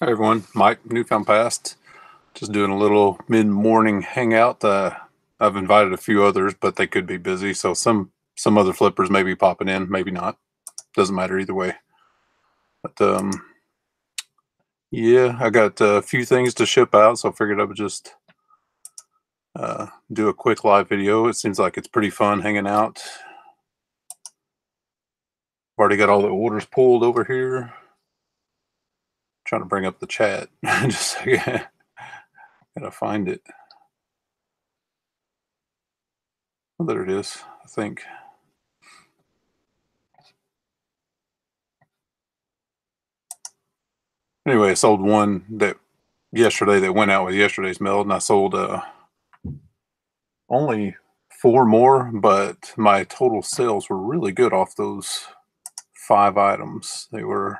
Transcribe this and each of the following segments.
Hi everyone, Mike, Newfound Past. Just doing a little mid-morning hangout. I've invited a few others, but they could be busy, so some other flippers may be popping in, maybe not. Doesn't matter either way. But yeah, I got a few things to ship out, so I figured I would just do a quick live video. It seems like it's pretty fun hanging out. I've already got all the orders pulled over here. Trying to bring up the chat. Just a second. Gotta find it. Oh, there it is, I think. Anyway, I sold one that yesterday that went out with yesterday's mail, and I sold only four more, but my total sales were really good off those 5 items. They were,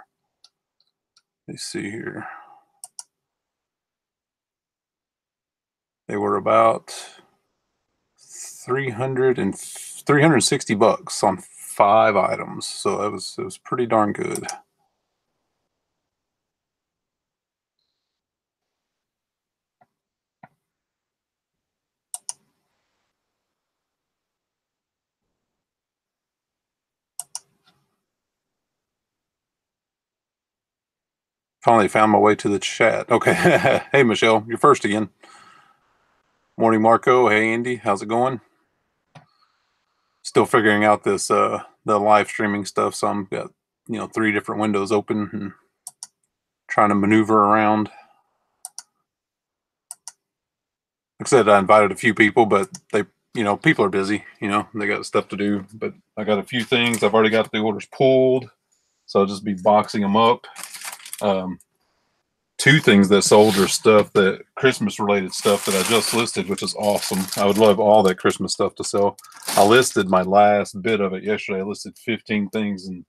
let's see here, they were about 360 bucks on 5 items. So it was pretty darn good. Finally found my way to the chat. Okay. Hey, Michelle, you're first again. Morning, Marco. Hey, Andy. How's it going? Still figuring out this, the live streaming stuff. So I'm got, 3 different windows open and trying to maneuver around. Like I said, I invited a few people, but they, people are busy, they got stuff to do. But I got a few things. I've already got the orders pulled. So I'll just be boxing them up. 2 things that sold are stuff that Christmas related stuff that I just listed, which is awesome. I would love all that Christmas stuff to sell. I listed my last bit of it yesterday. I listed 15 things, and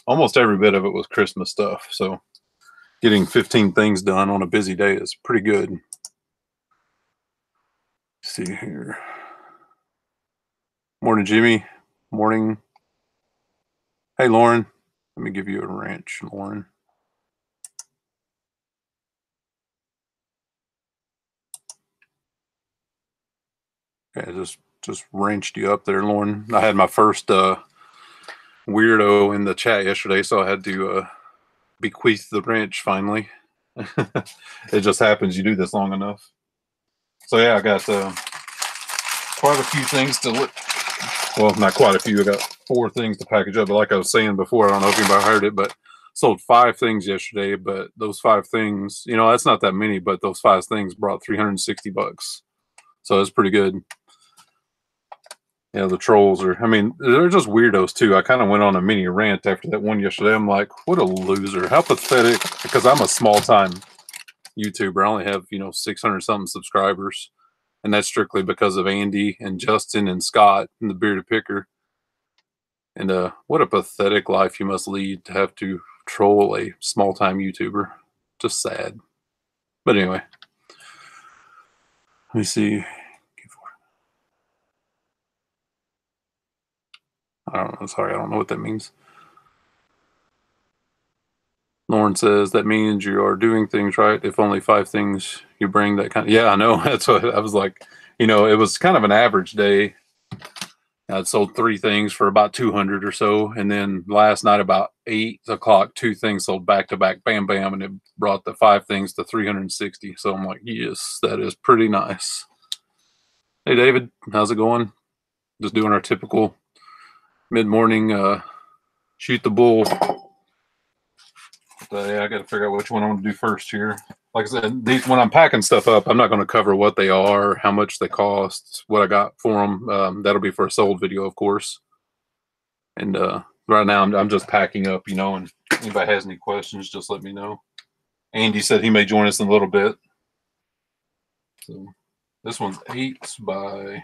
almost every bit of it was Christmas stuff. So getting 15 things done on a busy day is pretty good. Let's see here. Morning, Jimmy. Morning. Hey, Lauren. Let me give you a wrench, Lauren. Okay, I just wrenched you up there, Lauren. I had my first weirdo in the chat yesterday, so I had to bequeath the wrench finally. It just happens you do this long enough. So yeah, I got quite a few things to look. Well, not quite a few. I got 4 things to package up. But like I was saying before, I don't know if anybody heard it, but sold 5 things yesterday. But those 5 things, that's not that many, but those 5 things brought 360 bucks. So that's pretty good. Yeah, the trolls are, they're just weirdos too. I kind of went on a mini rant after that one yesterday. I'm like, what a loser. How pathetic. Because I'm a small time YouTuber. I only have, 600 something subscribers. And that's strictly because of Andy and Justin and Scott and the Bearded Picker. And what a pathetic life you must lead to have to troll a small time YouTuber. Just sad. But anyway, let me see. I don't know. Sorry, I don't know what that means. Lauren says that means you are doing things right. If only 5 things you bring that kind of, yeah, I know. That's what I was like. It was kind of an average day. I'd sold 3 things for about 200 or so. And then last night, about 8 o'clock, 2 things sold back to back, bam, bam. And it brought the 5 things to 360. So I'm like, yes, that is pretty nice. Hey, David, how's it going? Just doing our typical mid-morning shoot the bull. Yeah, I got to figure out which one I want to do first here. Like I said, when I'm packing stuff up, I'm not going to cover what they are, how much they cost, what I got for them. That'll be for a sold video, of course. And right now, I'm just packing up, and if anybody has any questions, just let me know. Andy said he may join us in a little bit. So this one's 8 by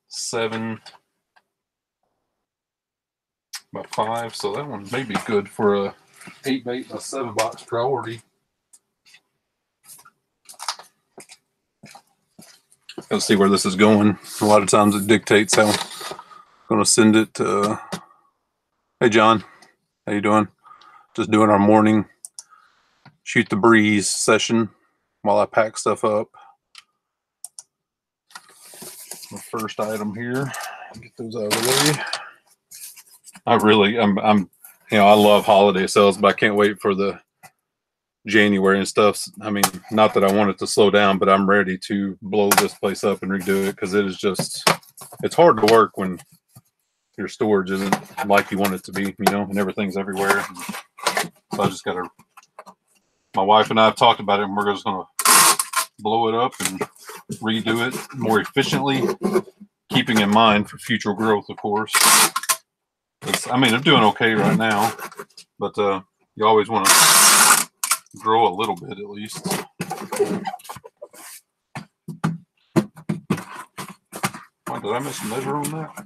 7 by 5. So that one may be good for a 8 by 8 by 7 box priority. Let's see where this is going. A lot of times it dictates how I'm going to send it. Hey, John. How you doing? Just doing our morning shoot the breeze session while I pack stuff up. The first item here, get those out of the way. I'm I love holiday sales, but I can't wait for the January and stuff. I mean, not that I want it to slow down, but I'm ready to blow this place up and redo it, because it is just, it's hard to work when your storage isn't like you want it to be, and everything's everywhere. So I just gotta, my wife and I have talked about it, and we're just gonna blow it up and redo it more efficiently, keeping in mind for future growth, of course. I mean, they're doing okay right now, but you always want to grow a little bit at least. Oh, did I miss a measure on that?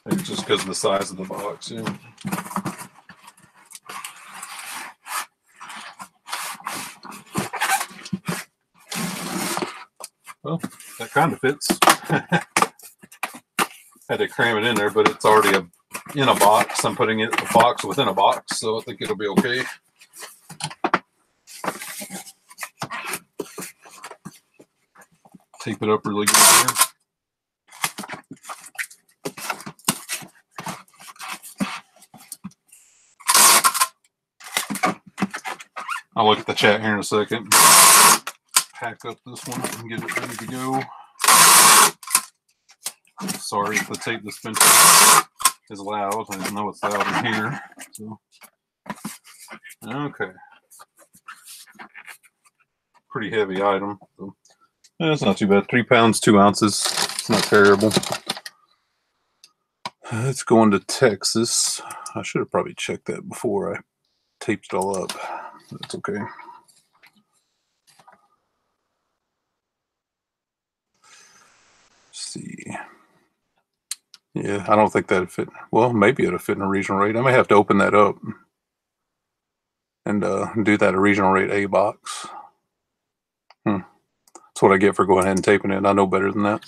Maybe just because of the size of the box, Well, that kind of fits. Had to cram it in there, but it's already in a box. I'm putting it in a box within a box, so I think it'll be okay. Tape it up really good here. I'll look at the chat here in a second. Pack up this one and get it ready to go. Sorry if the tape dispenser is loud. I know it's loud in here. So, okay. Pretty heavy item. So, it's not too bad. 3 pounds, 2 ounces. It's not terrible. It's going to Texas. I should have probably checked that before I taped it all up. That's okay. Let's see. Yeah, I don't think that'd fit. Well, maybe it'll fit in a regional rate. I may have to open that up and do that a regional rate A box. That's what I get for going ahead and taping it. I know better than that.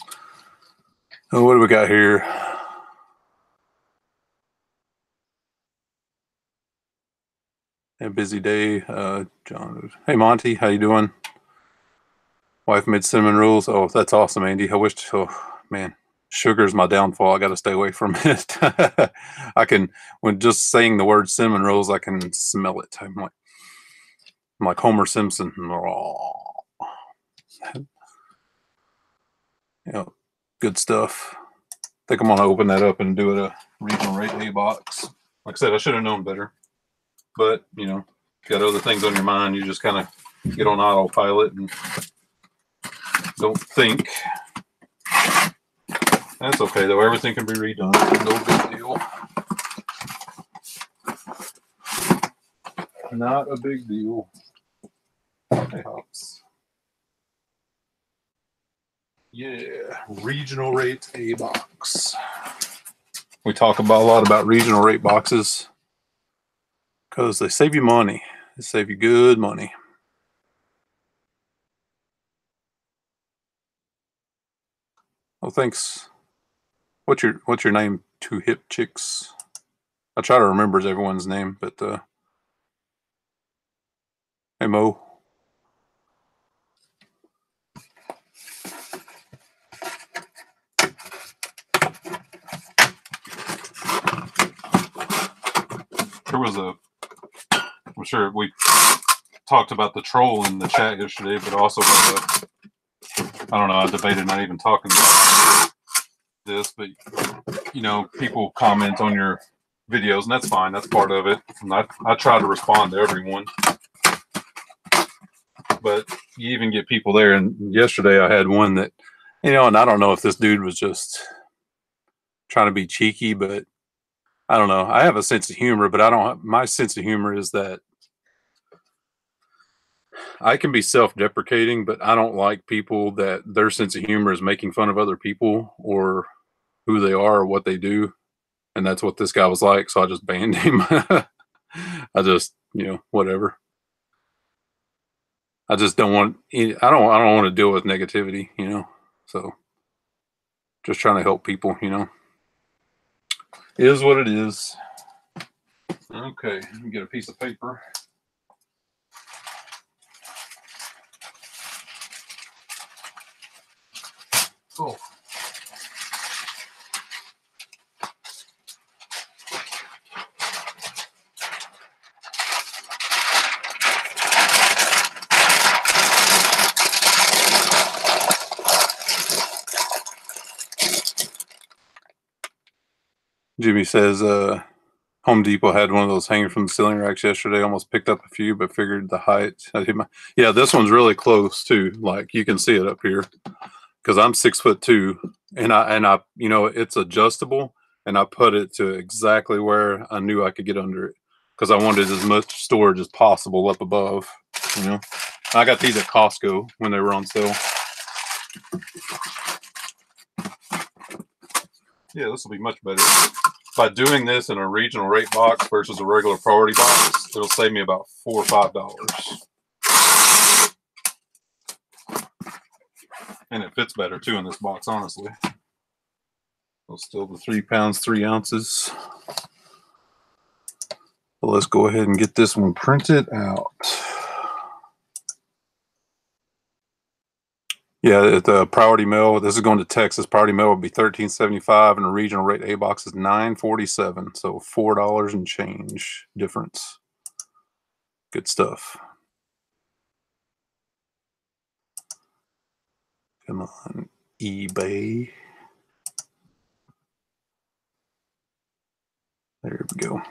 Oh, what do we got here? A busy day. John. Hey, Monty, how you doing? Wife made cinnamon rolls. Oh, that's awesome, Andy. I wish. Oh, man, sugar's my downfall. I got to stay away from it. I can, when just saying the word cinnamon rolls, I can smell it. I'm like Homer Simpson. Good stuff. I think I'm gonna open that up and do it a regional rate A box. Like I said, I should have known better, but got other things on your mind. You just kind of get on autopilot and don't think. That's okay though. Everything can be redone. No big deal. Not a big deal. Hey, Hops. Yeah, regional rate A box. We talk about a lot about regional rate boxes because they save you money. They save you good money. Well, thanks. What's your name? Two Hip Chicks. I try to remember everyone's name, but hey, Mo. I'm sure we talked about the troll in the chat yesterday, but also about I don't know, I debated not even talking about this, but people comment on your videos, and that's fine. That's part of it. And I try to respond to everyone. But you even get people there, and yesterday I had one that, and I don't know if this dude was just trying to be cheeky, but I don't know. I have a sense of humor, but my sense of humor is that I can be self-deprecating, but I don't like people that their sense of humor is making fun of other people or who they are or what they do. And that's what this guy was like. So I just banned him. I just, whatever. I just don't want, I don't want to deal with negativity, so Just trying to help people, you know. It is what it is. Okay, let me get a piece of paper. Oh. Jimmy says, Home Depot had one of those hanging from the ceiling racks yesterday. Almost picked up a few, but figured the height. Yeah, this one's really close too. Like you can see it up here because I'm 6'2", and I, you know, it's adjustable, and I put it to exactly where I knew I could get under it because I wanted as much storage as possible up above. You know, I got these at Costco when they were on sale. Yeah, this will be much better. By doing this in a regional rate box versus a regular priority box, it'll save me about $4 or $5. And it fits better too in this box, honestly. So still the 3 pounds, 3 ounces. Well, let's go ahead and get this one printed out. Yeah, the priority mail, this is going to Texas. Priority mail would be $13.75, and the regional rate A box is $9.47. So $4 and change difference. Good stuff. Come on, eBay. There we go.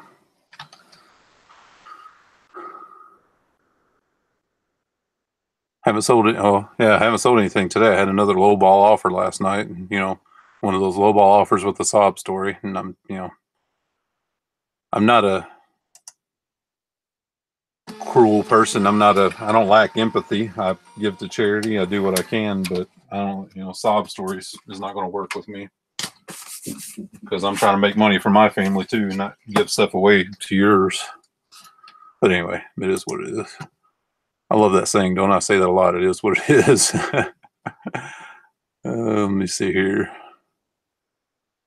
Haven't sold it. Oh, yeah, I haven't sold anything today. I had another lowball offer last night. And, you know, one of those lowball offers with a sob story. And I'm, you know, I'm not a cruel person. I don't lack empathy. I give to charity. I do what I can, but I don't, you know, sob stories is not going to work with me because I'm trying to make money for my family too, and not give stuff away to yours. But anyway, it is what it is. I love that saying. Don't I say that a lot? It is what it is. Let me see here.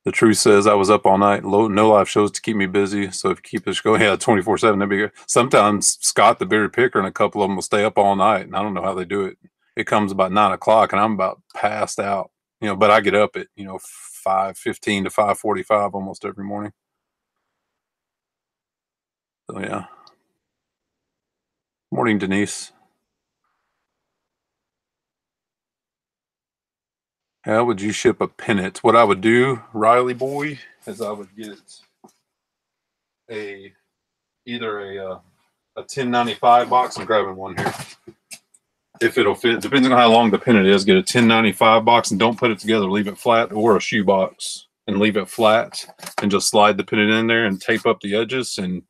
The truth says I was up all night. No live shows to keep me busy. So if you keep this going, yeah, 24/7, that'd be good. Sometimes Scott, the beer picker, and a couple of them will stay up all night, and I don't know how they do it. It comes about 9 o'clock, and I'm about passed out. You know, but I get up at 5:15 to 5:45 almost every morning. So yeah. Morning, Denise. How would you ship a pennant? What I would do, Riley boy, is I would get either a 1095 box. I'm grabbing one here. If it'll fit, depending on how long the pennant is, get a 1095 box and don't put it together. Leave it flat, or a shoe box and leave it flat, and just slide the pennant in there and tape up the edges, and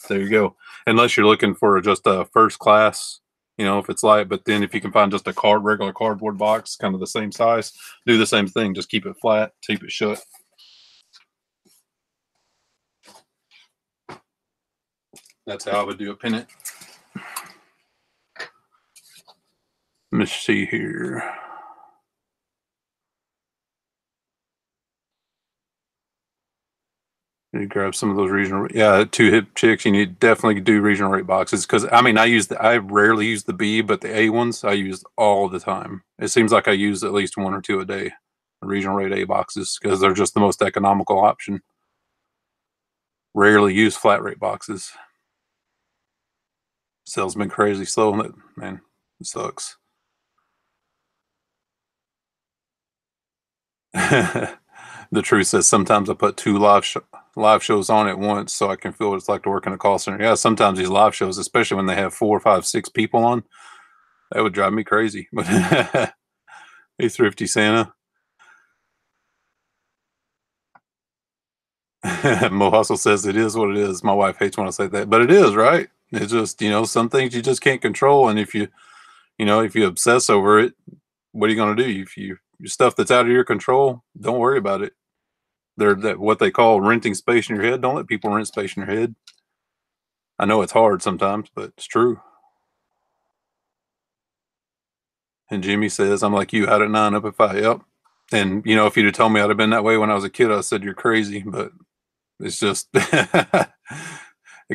there you go. Unless you're looking for just a first class, you know, if it's light. But then if you can find just a regular cardboard box, kind of the same size, do the same thing. Just keep it flat, tape it shut. That's how I would do a pennant. Let me see here. You grab some of those regional, yeah, 2 hip chicks. You need definitely do regional rate boxes because I mean I rarely use the B, but the A ones I use all the time. It seems like I use at least 1 or 2 a day. Regional rate A boxes because they're just the most economical option. Rarely use flat rate boxes. Sales been crazy slow on it, man. It sucks. The truth says sometimes I put 2 live shows on at once so I can feel what it's like to work in a call center. Yeah, sometimes these live shows, especially when they have 4, 5, 6 people on, that would drive me crazy. But hey, Thrifty Santa. Mo Hustle says it is what it is. My wife hates when I say that, but it is, right? It's just, some things you just can't control. And if if you obsess over it, what are you going to do? If stuff that's out of your control, don't worry about it. They're what they call renting space in your head. Don't let people rent space in your head. I know it's hard sometimes, but it's true. And Jimmy says, I'm like you, out at 9, up at 5. Yep. And you know, if you'd have told me I'd have been that way when I was a kid, I said you're crazy. But it's just it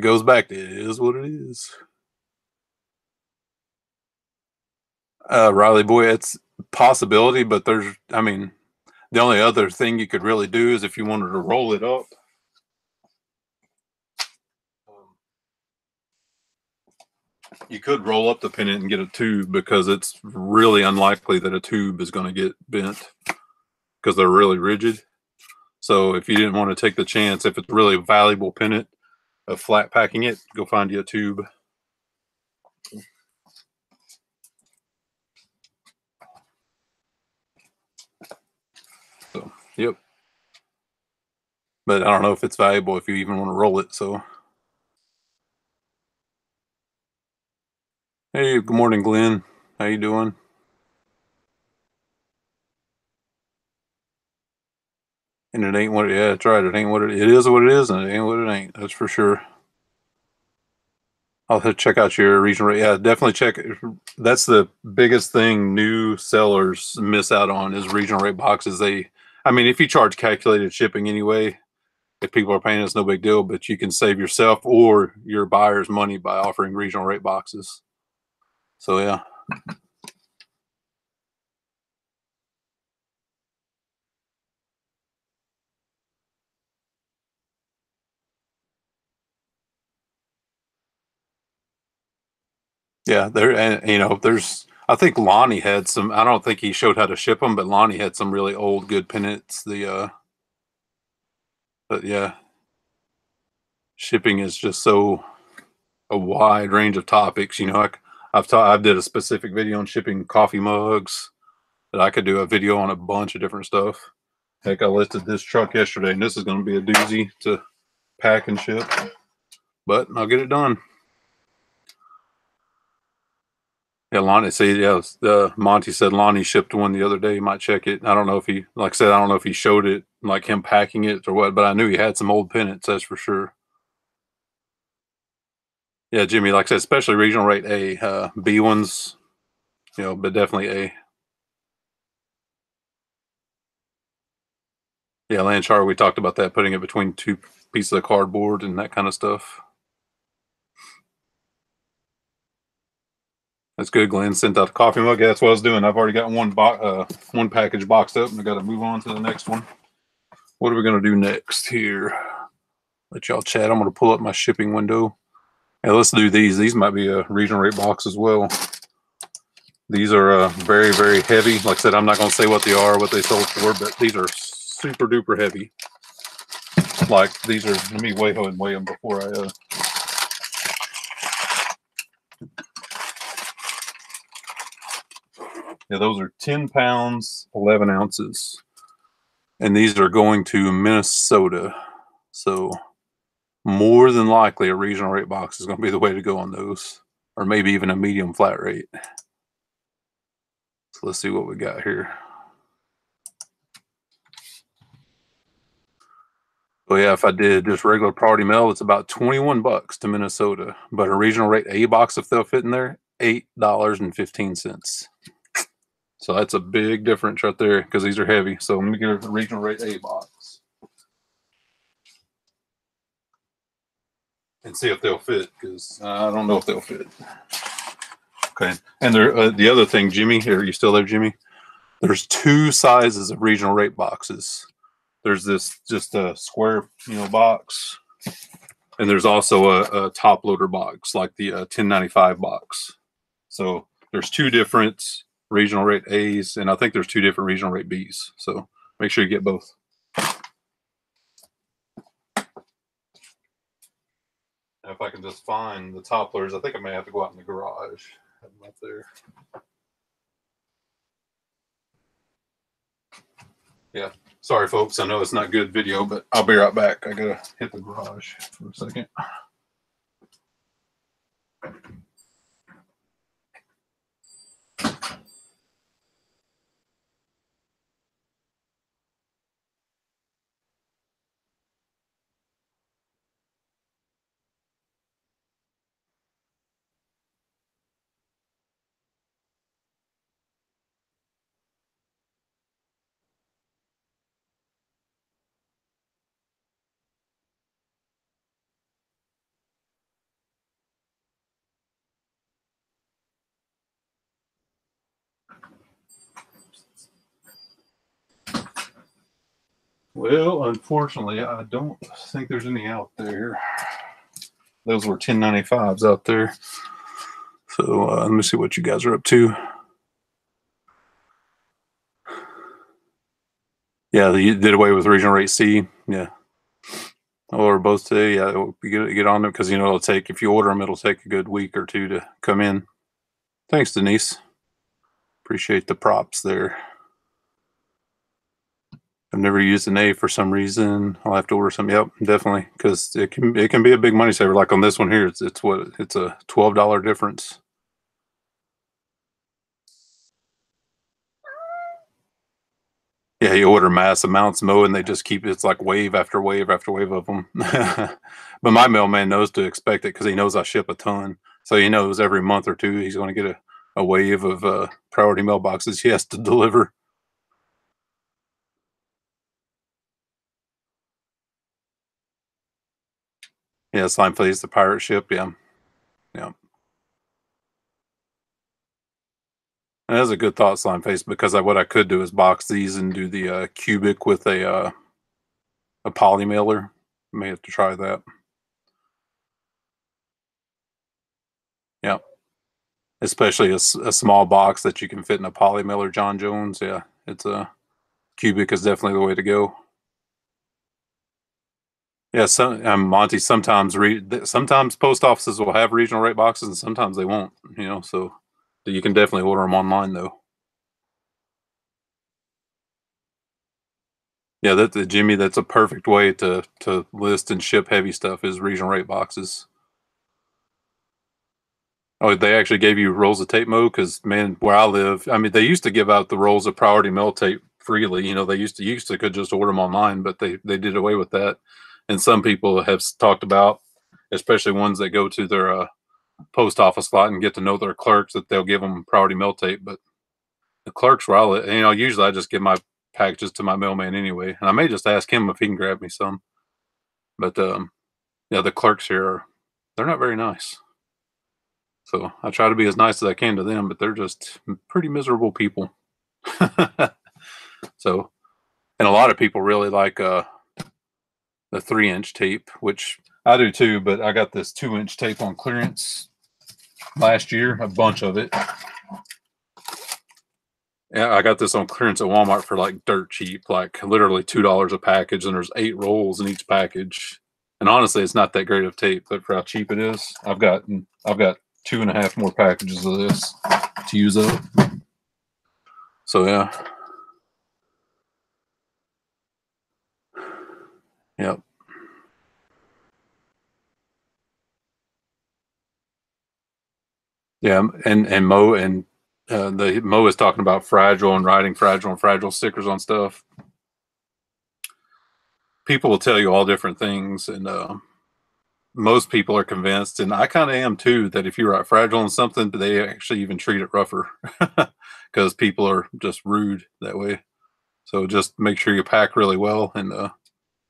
goes back to it is what it is. Riley boy, it's possibility, but there's I mean, the only other thing you could really do is if you wanted to roll it up. Um, you could roll up the pennant and get a tube because it's really unlikely that a tube is going to get bent because they're really rigid. So if you didn't want to take the chance, if it's really a valuable pennant of flat packing it, go find you a tube. So, yep. But I don't know if it's valuable if you even want to roll it. So, hey, good morning, Glenn. How you doing? And it ain't what it, yeah, that's right. It ain't what it is what it is, and it ain't what it ain't. That's for sure. I'll have to check out your regional rate. Yeah, definitely check. That's the biggest thing new sellers miss out on is regional rate boxes. I mean, if you charge calculated shipping anyway, if people are paying, it's no big deal. But you can save yourself or your buyers money by offering regional rate boxes. So yeah, yeah. There and you know, there's. I think Lonnie had some. I don't think he showed how to ship them, but Lonnie had some really old good pennants. But yeah, shipping is just so a wide range of topics. You know, I did a specific video on shipping coffee mugs. That I could do a video on a bunch of different stuff. Heck, I listed this truck yesterday, and this is going to be a doozy to pack and ship, but I'll get it done. Yeah, Lonnie. See, yeah, Monty said Lonnie shipped one the other day. You might check it. I don't know if he, like I said, I don't know if he showed it, like him packing it or what, but I knew he had some old pennants. That's for sure. Yeah, Jimmy, like I said, especially regional rate A, B ones, you know, but definitely A. Yeah, land chart. We talked about that, putting it between two pieces of cardboard and that kind of stuff. That's good. Glenn sent out the coffee mug. Yeah, that's what I was doing. I've already got one package boxed up, and I got to move on to the next one. What are we gonna do next here? Let y'all chat. I'm gonna pull up my shipping window. Yeah, let's do these. These might be a regional rate box as well. These are very, very heavy. Like I said, I'm not gonna say what they are, what they sold for, but these are super duper heavy. Like these are. Let me weigh them before I. Yeah, those are 10 pounds, 11 ounces, and these are going to Minnesota. So more than likely a regional rate box is going to be the way to go on those, or maybe even a medium flat rate. So let's see what we got here. So yeah, if I did just regular priority mail, it's about 21 bucks to Minnesota. But a regional rate A box, if they'll fit in there, $8.15. So that's a big difference right there because these are heavy. So let me get a regional rate A box and see if they'll fit because I don't know if they'll fit. Okay. And there, the other thing, Jimmy, are you still there, Jimmy? There's two sizes of regional rate boxes. There's this just a square, you know, box, and there's also a top loader box like the 1095 box. So there's two different regional rate A's, and I think there's two different regional rate B's. So make sure you get both. And if I can just find the top loaders, I think I may have to go out in the garage. Have them up there. Yeah. Sorry, folks. I know it's not good video, but I'll be right back. I gotta hit the garage for a second. Well, unfortunately, I don't think there's any out there. Those were 1095s out there. So let me see what you guys are up to. Yeah, you did away with regional rate C. Yeah. Or both today. Yeah, get on it because it'll take, if you order them, it'll take a good week or two to come in. Thanks, Denise. Appreciate the props there. I've never used an A for some reason. I'll have to order some. Yep, definitely, because it can be a big money saver. Like on this one here, it's a $12 difference. Yeah, you order mass amounts Mo, and they just keep it's like wave after wave after wave of them. But my mailman knows to expect it because he knows I ship a ton, so he knows every month or two he's going to get a wave of priority mailboxes he has to deliver. Yeah, Slime Face, the pirate ship. Yeah, yeah. And that's a good thought, Slime Face, because what I could do is box these and do the cubic with a poly mailer. May have to try that. Yeah, especially a small box that you can fit in a poly mailer, John Jones. Yeah, it's a cubic is definitely the way to go. Yeah, Monty. Sometimes post offices will have regional rate boxes, and sometimes they won't. So you can definitely order them online though. Yeah, Jimmy. That's a perfect way to list and ship heavy stuff is regional rate boxes. Oh, they actually gave you rolls of tape mode because man, where I live, I mean, they used to give out the rolls of priority mail tape freely. They used to could just order them online, but they did away with that. And some people have talked about, especially ones that go to their post office lot and get to know their clerks, that they'll give them priority mail tape. But the clerks where I live, usually I just give my packages to my mailman anyway, and I may just ask him if he can grab me some. But yeah, the clerks here they're not very nice. So I try to be as nice as I can to them, but they're just pretty miserable people. So, and a lot of people really like the 3-inch tape, which I do too, but I got this 2-inch tape on clearance last year, a bunch of it. Yeah, I got this on clearance at Walmart for like dirt cheap, like literally $2 a package, and there's 8 rolls in each package. And honestly, it's not that great of tape, but for how cheap it is, I've got 2.5 more packages of this to use up. So yeah. Yep. Yeah, and the Mo is talking about fragile and writing fragile stickers on stuff. People will tell you all different things, and most people are convinced, and I kind of am too, that if you write fragile on something, they actually even treat it rougher because people are just rude that way. So just make sure you pack really well, and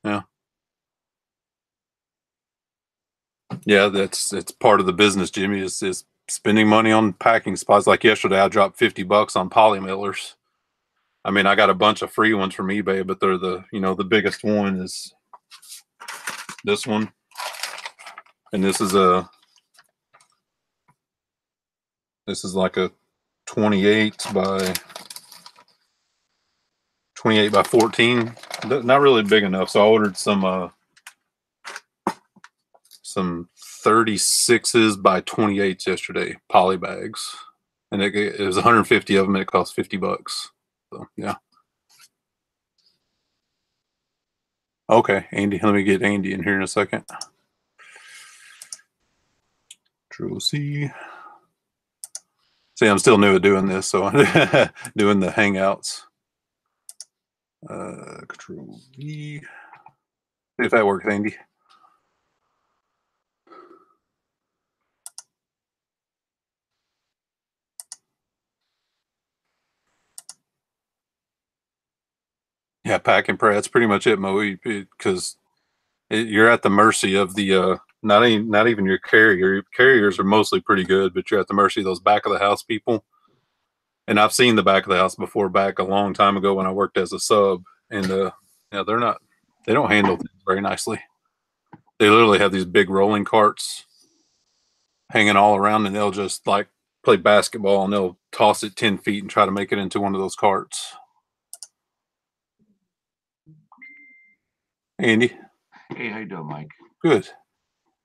yeah, yeah, it's part of the business. Jimmy is spending money on packing supplies. Like yesterday, I dropped $50 on poly mailers. I mean, I got a bunch of free ones from eBay, but they're the biggest one is this one, and this is like a 28 by 14. Not really big enough, so I ordered some 36s by 28s yesterday, poly bags, and it was 150 of them, and it cost $50. So yeah. Okay, Andy, let me get Andy in here in a second. Control C. See, I'm still new at doing this, so doing the hangouts. Control V. See if that works, Andy. Yeah, pack and pray. That's pretty much it, Mo. Because you're at the mercy of the not even your carrier. Your carriers are mostly pretty good, but you're at the mercy of those back of the house people. And I've seen the back of the house before, back a long time ago when I worked as a sub, and Yeah, they don't handle things very nicely. They literally have these big rolling carts hanging all around, and they'll just like play basketball and they'll toss it 10 feet and try to make it into one of those carts. Andy, Hey, how you doing, Mike? good.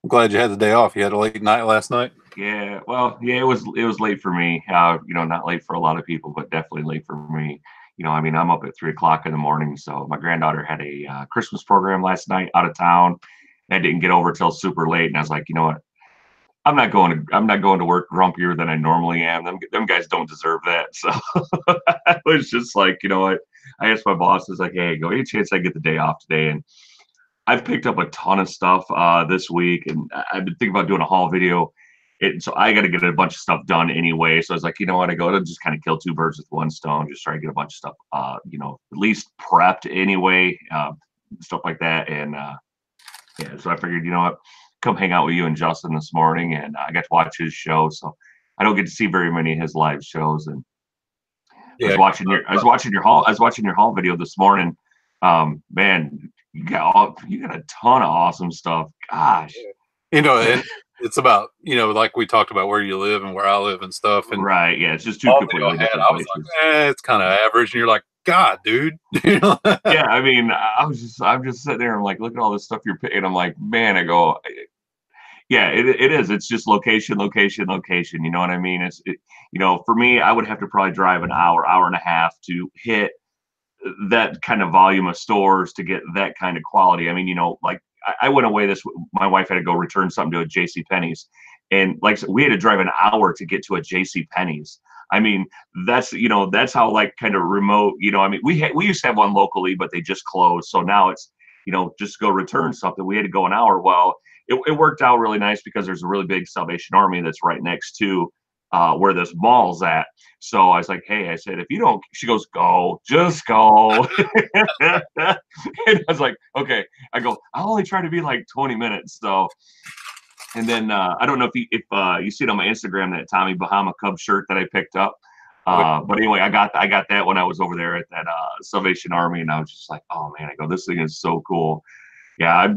I'm glad you had the day off. You had a late night last night. Yeah, well, yeah, it was late for me. Not late for a lot of people, but definitely late for me. I mean, I'm up at 3 o'clock in the morning. So my granddaughter had a Christmas program last night out of town. I didn't get over till super late, and I was like, you know what? I'm not going to work grumpier than I normally am. Them guys don't deserve that. So I was just like, you know what? I asked my boss, I was like, hey, go any chance I get the day off today? And I've picked up a ton of stuff this week, and I've been thinking about doing a haul video. So I got to get a bunch of stuff done anyway. So I was like, you know what? I go to just kind of kill two birds with one stone, just try to get a bunch of stuff, at least prepped anyway, stuff like that. And yeah, so I figured, you know what? Come hang out with you and Justin this morning, and I got to watch his show. So I don't get to see very many of his live shows. And Yeah, I was watching your haul video this morning. Man, you got a ton of awesome stuff. Gosh. and it's about, like we talked about where you live and where I live and stuff. And right, yeah, it's just two completely different I was places. like, it's kind of average, and you're like, God, dude. Yeah, I mean, I'm just sitting there. I'm like, look at all this stuff you're picking. I'm like, man, I go, yeah, it is. It's just location, location, location. You know what I mean? For me, I would have to probably drive an hour and a half to hit that kind of volume of stores to get that kind of quality. I mean, like I went away my wife had to go return something to a JC Penney's, and like I said, we had to drive an hour to get to a JC Penney's. I mean, that's how like kind of remote, I mean, we used to have one locally, but they just closed. So now it's, just go return something. We had to go an hour. Well, it worked out really nice because there's a really big Salvation Army that's right next to where this mall's at. So I was like, hey, I said, if you don't, she goes, go, just go. And I was like, okay. I go, I'll only try to be like 20 minutes. So, and then I don't know if you see it on my Instagram, that Tommy Bahama Cub shirt that I picked up. But anyway, I got that when I was over there at that Salvation Army, and I was just like, oh man, I go, this thing is so cool. Yeah,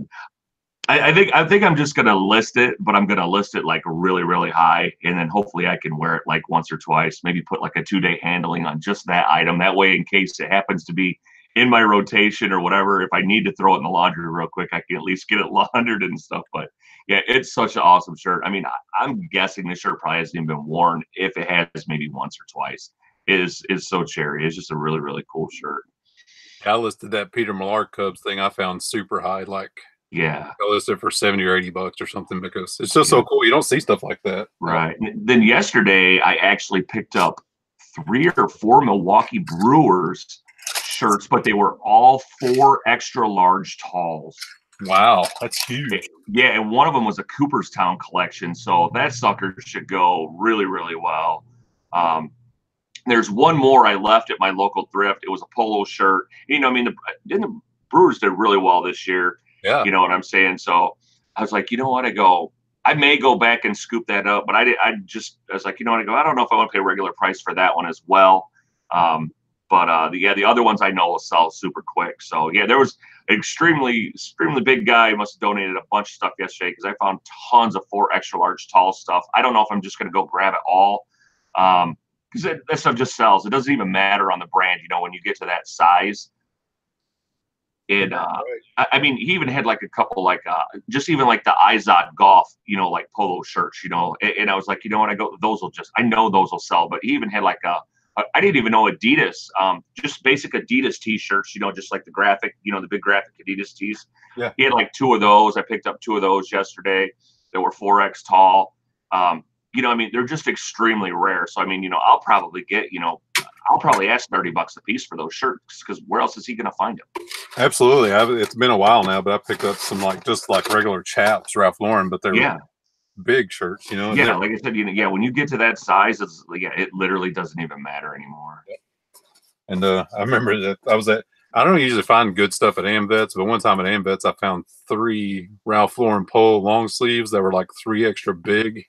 I think I'm just gonna list it, but I'm gonna list it like really, really high, and then hopefully I can wear it like once or twice. Maybe put like a 2-day handling on just that item. That way, in case it happens to be in my rotation or whatever, if I need to throw it in the laundry real quick, I can at least get it laundered and stuff. But yeah, it's such an awesome shirt. I mean, I'm guessing this shirt probably hasn't even been worn. If it has, maybe once or twice. Is so cherry. It's just a really, really cool shirt. I listed that Peter Millar Cubs thing. I found super high, like yeah, I listed for $70 or $80 or something, because it's just so cool. You don't see stuff like that, right? Then yesterday, I actually picked up 3 or 4 Milwaukee Brewers shirts, but they were all 4 extra large talls. Wow, that's huge. Yeah, and one of them was a Cooperstown collection, so that sucker should go really, really well. There's one more I left at my local thrift. It was a polo shirt. I mean, the Brewers did really well this year. Yeah. You know what I'm saying? So I was like, you know what? I may go back and scoop that up, but I was like, you know what? I don't know if I want to pay regular price for that one as well. The other ones I know will sell super quick. So yeah, there was extremely big guy must have donated a bunch of stuff yesterday, because I found tons of 4 extra large tall stuff. I don't know if I'm just going to go grab it all. Because that stuff just sells. It doesn't even matter on the brand, when you get to that size. I mean, he even had like a couple, like just even like the Izod golf, like polo shirts, and I was like, you know what, I know those will sell. But he even had like I didn't even know Adidas, just basic Adidas t-shirts, just like the graphic, the big graphic Adidas tees. Yeah. He had like 2 of those. I picked up 2 of those yesterday. They were 4X tall. I mean, they're just extremely rare. So, I mean, I'll probably ask $30 a piece for those shirts, because where else is he going to find them? Absolutely. It's been a while now, but I picked up some just regular chaps, Ralph Lauren, but they're big shirts, Yeah, like I said, when you get to that size, it literally doesn't even matter anymore. And I remember that I don't usually find good stuff at AmVets, but one time at AmVets, I found 3 Ralph Lauren polo long sleeves that were like 3 extra big.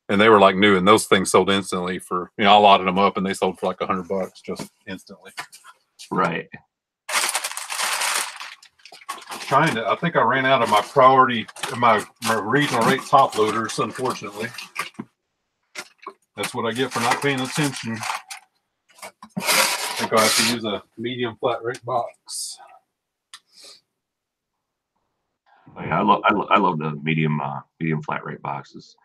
And they were like new, and those things sold instantly for, I lotted them up, and they sold for like $100 just instantly. Right. trying to. I think I ran out of my my regional rate top loaders. Unfortunately, that's what I get for not paying attention. I think I'll have to use a medium flat rate box. Oh, yeah, I love the medium flat rate boxes.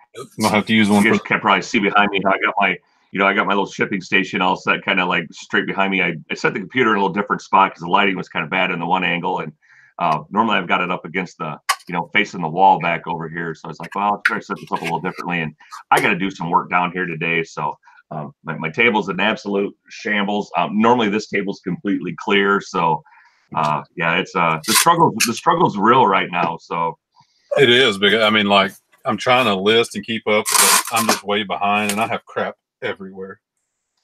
I'll have to use one. You guys can probably see behind me how I got my I got my little shipping station all set kind of like straight behind me. I set the computer in a little different spot because the lighting was kind of bad in the one angle, and normally I've got it up against the facing the wall back over here. So it's like, well, I'll try to set this up a little differently, and I got to do some work down here today. So my table's an absolute shambles. Normally this table's completely clear, so yeah, it's the struggle's real right now. So it is because I mean, like, I'm trying to list and keep up, but I'm just way behind, and I have crap everywhere.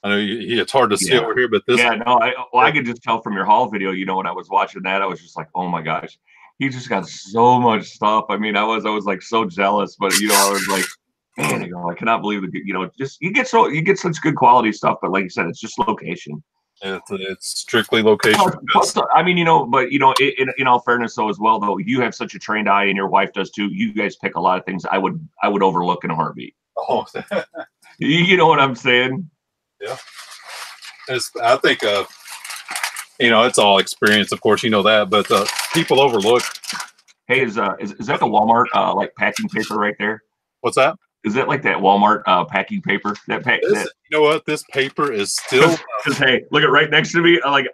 I know it's hard to see over here, but this. Yeah, no, I could just tell from your haul video. When I was watching that, I was just like, oh my gosh, he just got so much stuff. I mean, I was like so jealous, but I was like, man, I cannot believe just you get such good quality stuff, but like you said, it's just location. It's strictly location. Plus, I mean, but in all fairness, though, as well, though, you have such a trained eye, and your wife does too. You guys pick a lot of things I would overlook in a heartbeat. Oh, you know what I'm saying? Yeah, I think it's all experience, of course, that, but people overlook. Hey, is that the Walmart like packing paper right there? What's that? Is that like that Walmart packing paper? You know what? This paper is still. Because hey, look at right next to me. I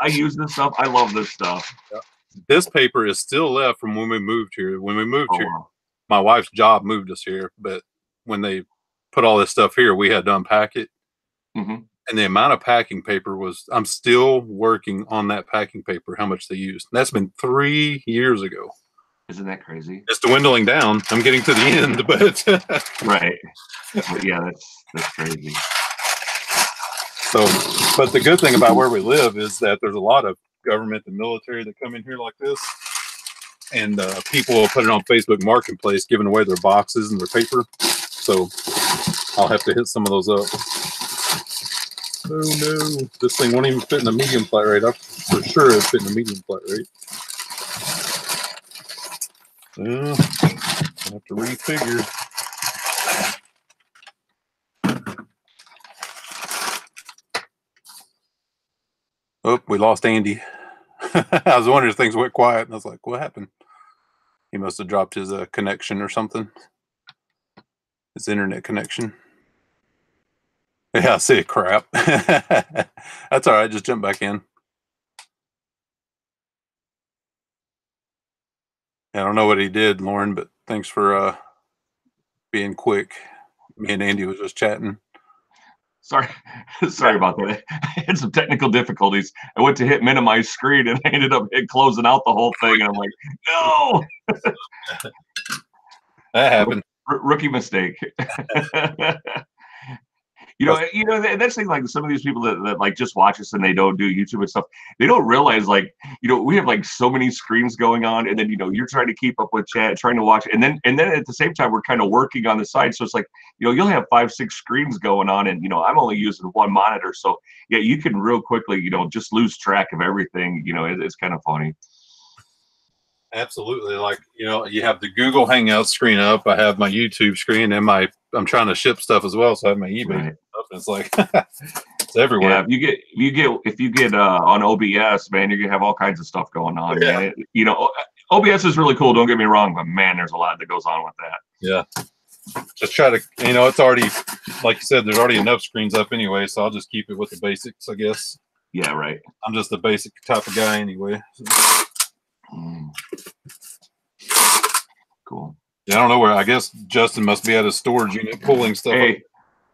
use this stuff. I love this stuff. Yeah. This paper is still left from when we moved here. When we moved here, wow. My wife's job moved us here, but when they put all this stuff here, we had to unpack it. Mm-hmm. And the amount of packing paper I'm still working on that packing paper, how much they used. And that's been 3 years ago. Isn't that crazy? It's dwindling down. I'm getting to the end, but right. But yeah, that's crazy. So, but the good thing about where we live is that there's a lot of government and military that come in here like this, and people will put it on Facebook Marketplace, giving away their boxes and their paper. So I'll have to hit some of those up. Oh no, this thing won't even fit in the medium flat rate. I'm for sure it'd fit in the medium flat rate. I have to refigure. Oh, we lost Andy. I was wondering if things went quiet, and I was like, what happened? He must have dropped his connection or something. His internet connection. Yeah, I see. Crap. That's all right. Just jump back in. I don't know what he did, Lauren, but thanks for being quick. Me and Andy was just chatting. Sorry about that. I had some technical difficulties. I went to hit minimize screen, and I ended up closing out the whole thing. And I'm like, no. That happened. Rookie mistake. That's the thing, like some of these people that like just watch us and they don't do YouTube and stuff, they don't realize like, we have like so many screens going on, and then, you're trying to keep up with chat, trying to watch, and then at the same time, we're kind of working on the side. So it's like, you'll have 5-6 screens going on, and, I'm only using one monitor. So yeah, you can real quickly, just lose track of everything. It's kind of funny. Absolutely. Like, you have the Google Hangout screen up. I have my YouTube screen, and I'm trying to ship stuff as well. So I have my eBay right. up. And it's like, it's everywhere. Yeah, if you get on OBS, man, you're gonna have all kinds of stuff going on. Yeah. Man. OBS is really cool. Don't get me wrong, but man, there's a lot that goes on with that. Yeah. Just try to, it's already, like you said, there's already enough screens up anyway. So I'll just keep it with the basics, I guess. Yeah, right. I'm just the basic type of guy anyway. Cool. Yeah, I don't know where. I guess Justin must be at his storage unit pulling stuff. Hey,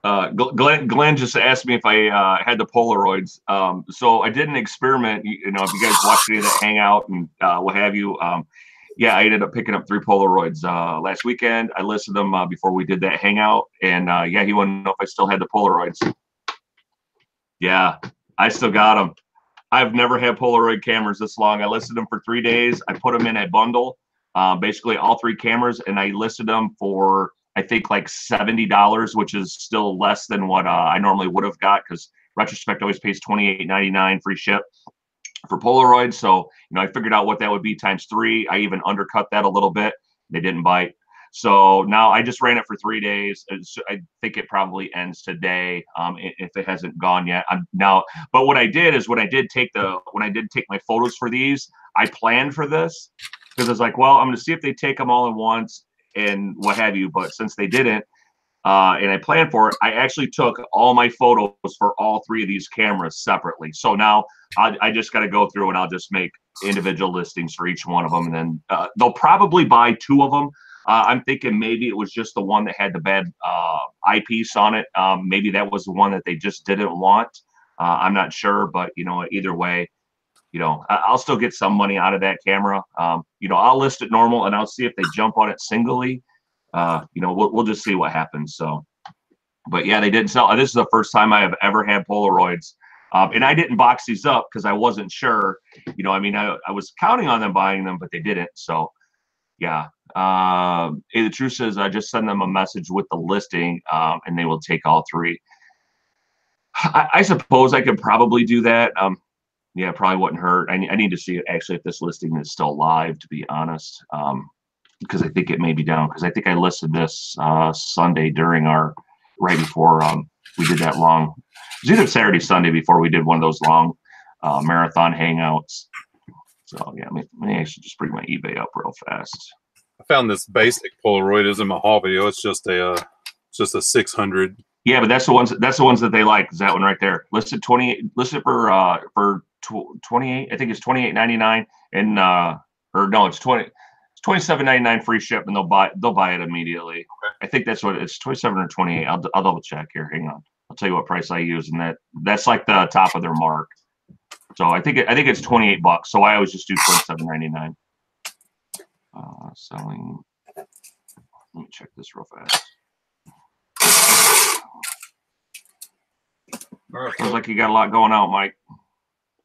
Glenn just asked me if I had the Polaroids. So I did an experiment. If you guys watched any of that Hangout and what have you, yeah, I ended up picking up 3 Polaroids last weekend. I listed them before we did that Hangout, and yeah, he wanted to know if I still had the Polaroids. Yeah, I still got them. I've never had Polaroid cameras this long. I listed them for 3 days. I put them in a bundle, basically all 3 cameras, and I listed them for, I think, like $70, which is still less than what I normally would have got, because Retrospect always pays $28.99 free ship for Polaroid. So, I figured out what that would be times 3. I even undercut that a little bit. They didn't bite. So now I just ran it for 3 days. I think it probably ends today, if it hasn't gone yet. But what I did is when I did take my photos for these, I planned for this because I was like, well, I'm going to see if they take them all at once and what have you. But since they didn't, and I planned for it, I actually took all my photos for all 3 of these cameras separately. So now I just got to go through and I'll just make individual listings for each one of them. And then they'll probably buy 2 of them. I'm thinking maybe it was just the one that had the bad eyepiece on it. Maybe that was the one that they just didn't want. I'm not sure, but either way, I'll still get some money out of that camera. I'll list it normal and I'll see if they jump on it singly. We'll just see what happens. So, but yeah, they didn't sell. This is the first time I have ever had Polaroids. And I didn't box these up because I wasn't sure. I was counting on them buying them, but they didn't. So, yeah. The truth says I just send them a message with the listing, and they will take all 3. I suppose I could probably do that. Yeah, it probably wouldn't hurt. I need to see actually if this listing is still live, to be honest, because I think it may be down. Because I think I listed this Sunday right before we did that long. It was either Saturday, Sunday before we did one of those long marathon hangouts. So yeah, let me actually just bring my eBay up real fast. I found this basic Polaroid isn't my haul video. It's just a 600. Yeah, but that's the ones that they like. Is that one right there? Listed 28. Listed for 28. I think it's $28.99, and or no, it's $27.99 free ship, and they'll buy it immediately. Okay. I think that's what it's 27 or 28. I'll double check here. Hang on. I'll tell you what price I use, and that's like the top of their mark. So I think it's $28. So I always just do $27.99. Selling. Let me check this real fast. All right, feels like you got a lot going on, Mike.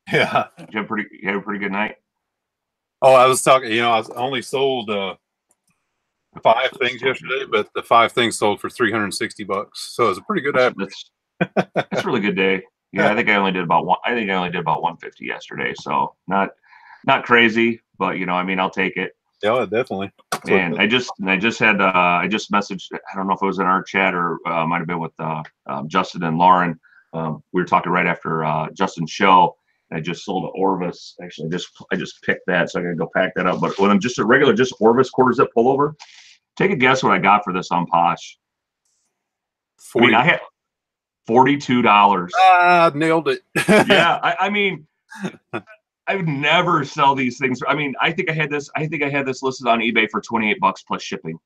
Yeah. You had a pretty good night. Oh, I was talking. I only sold 5 things yesterday, but the 5 things sold for $360. So it's a pretty good average. That's a really good day. Yeah, I think I only did about 150 yesterday. So not crazy, but I'll take it. Yeah, definitely. And I just messaged. I don't know if it was in our chat or might have been with Justin and Lauren. We were talking right after Justin's show. And I just sold an Orvis. Actually, I just picked that, so I gotta go pack that up. But when I'm just a regular, just Orvis quarter zip pullover, take a guess what I got for this on Posh. I had $42. Ah, nailed it. Yeah, I would never sell these things. I think I had this listed on eBay for $28 plus shipping.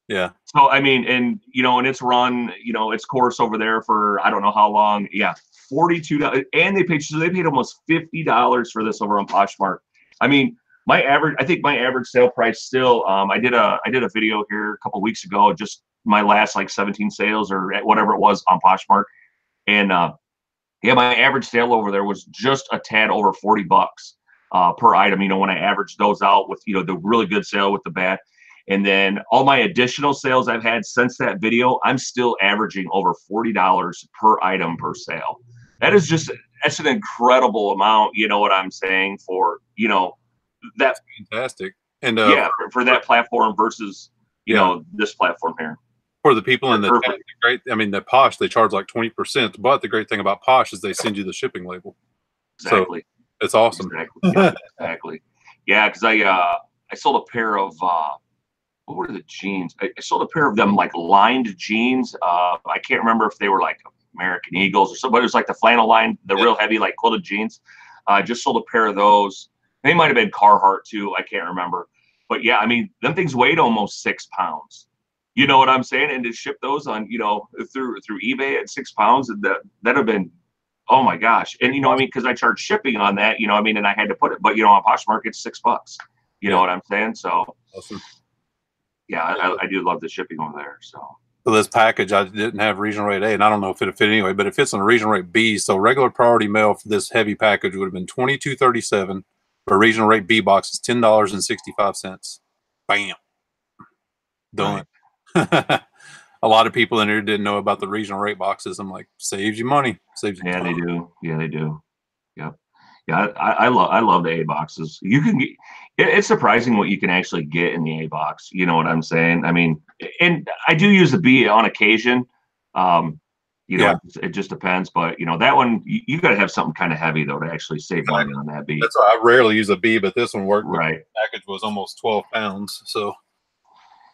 Yeah. So and it's run, its course over there for I don't know how long. Yeah, $42, and they paid almost $50 for this over on Poshmark. I think my average sale price still. I did a video here a couple of weeks ago, just my last 17 sales or whatever it was on Poshmark, and yeah, my average sale over there was just a tad over $40 per item. When I averaged those out with the really good sale with the bad. And then all my additional sales I've had since that video, I'm still averaging over $40 per item per sale. That's an incredible amount. You know what I'm saying? For that's fantastic. And yeah, for that platform versus this platform here. For the people in the great, the Posh, they charge like 20%. But the great thing about Posh is they send you the shipping label. Exactly. So it's awesome. Exactly. Yeah, exactly. Yeah, because I sold a pair of what were the jeans? I sold a pair of them lined jeans. I can't remember if they were American Eagles or something, but it was the flannel line, the real heavy quilted jeans. I just sold a pair of those. They might have been Carhartt too. I can't remember. But yeah, them things weighed almost 6 pounds. You know what I'm saying? And to ship those on, through eBay at 6 pounds, that'd have been, oh my gosh. And because I charge shipping on that, and I had to put it, but on Poshmark it's $6. You know what I'm saying? So awesome. Yeah, I do love the shipping over there. So this package, I didn't have regional rate A, and I don't know if it'll fit anyway, but it fits on a regional rate B. So regular priority mail for this heavy package would have been $22.37. For regional rate B box is $10.65. Bam. Done. Right. A lot of people in here didn't know about the regional rate boxes. I'm like, saves you money. Saves you they do. Yeah, they do. Yep. Yeah, I love the A boxes. You can get it's surprising what you can actually get in the A box. You know what I'm saying? I mean, and I do use the B on occasion. Um, Yeah, it just depends. But that one you got to have something kind of heavy though to actually save money exactly. on that B. That's why I rarely use a B, but this one worked because Right. the package was almost 12 pounds. So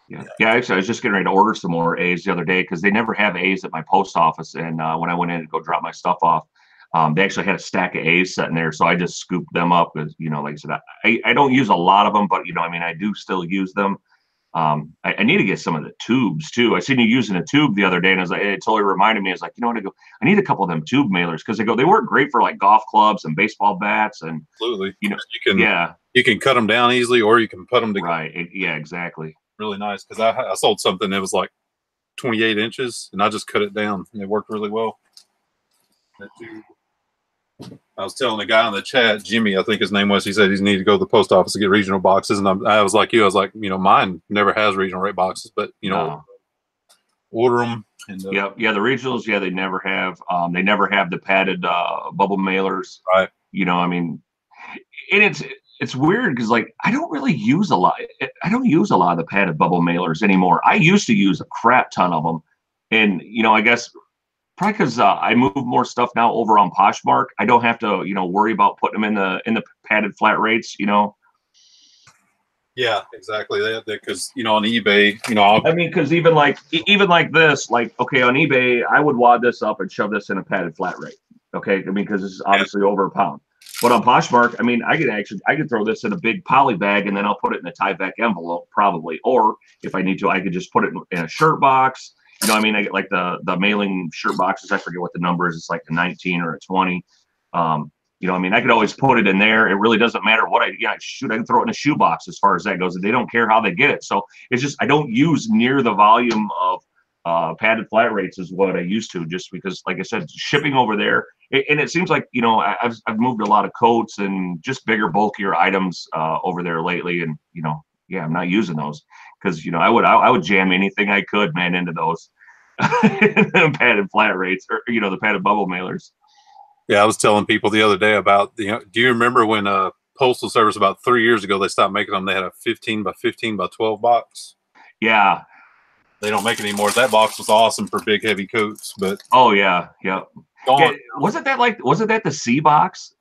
Yeah. yeah, Yeah. Actually, I was just getting ready to order some more A's the other day because they never have A's at my post office. And when I went in to go drop my stuff off, they actually had a stack of A's sitting there. So I just scooped them up because, like I said, I don't use a lot of them, but, I mean, I do still use them. I need to get some of the tubes too. I seen you using a tube the other day, and it totally reminded me. I was like, you know what? I need a couple of them tube mailers because they work great for like golf clubs and baseball bats, and absolutely. you know, You can yeah, you can cut them down easily, or you can put them together right, yeah, exactly. really nice. Because I sold something that was like 28 inches, and I just cut it down, and it worked really well. That tube. I was telling the guy in the chat, Jimmy, I think his name was. He said he needed to go to the post office to get regional boxes, and I was like you. I was like, mine never has regional rate boxes, but No, order them. And yep, yeah, the regionals, yeah, they never have the padded bubble mailers. right, I mean, and it's weird because like I don't really use a lot. I don't use a lot of the padded bubble mailers anymore. I used to use a crap ton of them, and I guess probably because I move more stuff now over on Poshmark. I don't have to worry about putting them in the padded flat rates. yeah, exactly. That because on eBay, I'll, I mean, because even like this, like okay, on eBay, I would wad this up and shove this in a padded flat rate. Okay, I mean, because this is yeah, obviously over a pound. But on Poshmark, I mean, I could throw this in a big poly bag and then I'll put it in a Tyvek envelope probably. Or if I need to, I could just put it in a shirt box. I mean, I get like the mailing shirt boxes. I forget what the number is. It's like a 19 or a 20. Um, I mean, I could always put it in there. It really doesn't matter what shoot, I can throw it in a shoe box as far as that goes. They don't care how they get it. So it's just I don't use near the volume of padded flat rates is what I used to, just because, like I said, shipping over there, and it seems like I've moved a lot of coats and just bigger, bulkier items over there lately, and yeah, I'm not using those because I would jam anything I could, man, into those padded flat rates or the padded bubble mailers. yeah. I was telling people the other day about do you remember when Postal Service about 3 years ago they stopped making them? They had a 15 by 15 by 12 box. Yeah. They don't make it anymore. That box was awesome for big heavy coats, but Oh yeah. Yeah. gone. Yeah. Wasn't that the C box?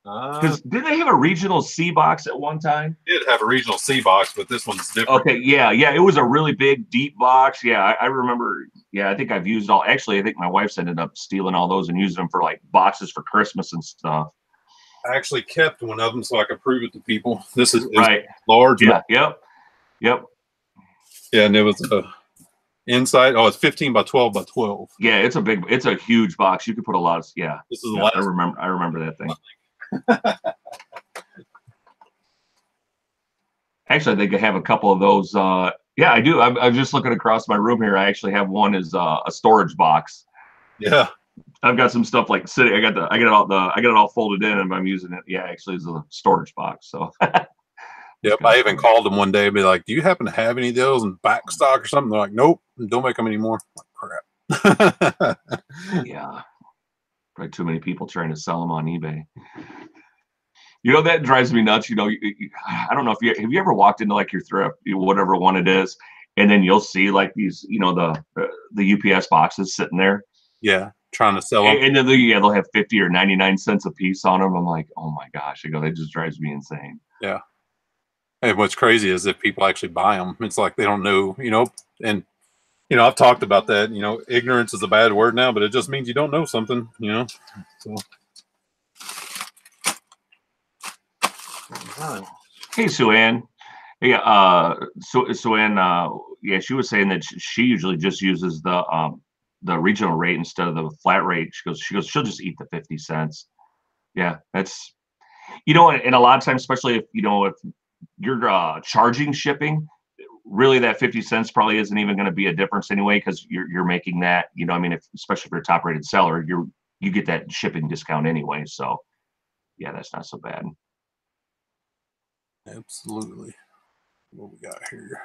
Uh, Because did they have a regional C box at one time? did have a regional C box, but this one's different. Okay, yeah, yeah, it was a really big, deep box. Yeah, I remember. Yeah, I think I've used all. Actually, I think my wife's ended up stealing all those and using them for like boxes for Christmas and stuff. I actually kept one of them so I could prove it to people. This is Right. large. Yeah. Yep. Yep. Yeah, and it was inside. Oh, it's 15 by 12 by 12. Yeah, it's a huge box. You could put a lot of. Yeah. This is the Yeah. I last. remember. I remember that thing. Actually, I think I have a couple of those. Yeah, I do. I'm just looking across my room here. I actually have one as a storage box. Yeah. I've got some stuff like sitting. I got it all folded in, and I'm using it. Yeah, actually, it's a storage box. So Yep. I even called them one day and be like, "Do you happen to have any of those in back stock or something?" They're like, "Nope, don't make them anymore." I'm like, crap. yeah, probably too many people trying to sell them on eBay. That drives me nuts. I don't know if have you ever walked into like your thrift, whatever one it is, and then you'll see like these, the UPS boxes sitting there, Yeah, trying to sell them. and then they'll have 50 or 99 cents a piece on them. I'm like, oh my gosh, that just drives me insane. Yeah. And what's crazy is if people actually buy them, it's like they don't know, and I've talked about that. Ignorance is a bad word now, but it just means you don't know something. So, Hey, Sue Ann. Yeah, Sue Ann, yeah, she was saying that she usually just uses the regional rate instead of the flat rate. She goes, she'll just eat the 50 cents. Yeah, that's and a lot of times, especially if you're charging shipping, really that 50 cents probably isn't even going to be a difference anyway because you're making that. I mean, especially if you're a top rated seller, you get that shipping discount anyway. So yeah, that's not so bad. absolutely. What we got here?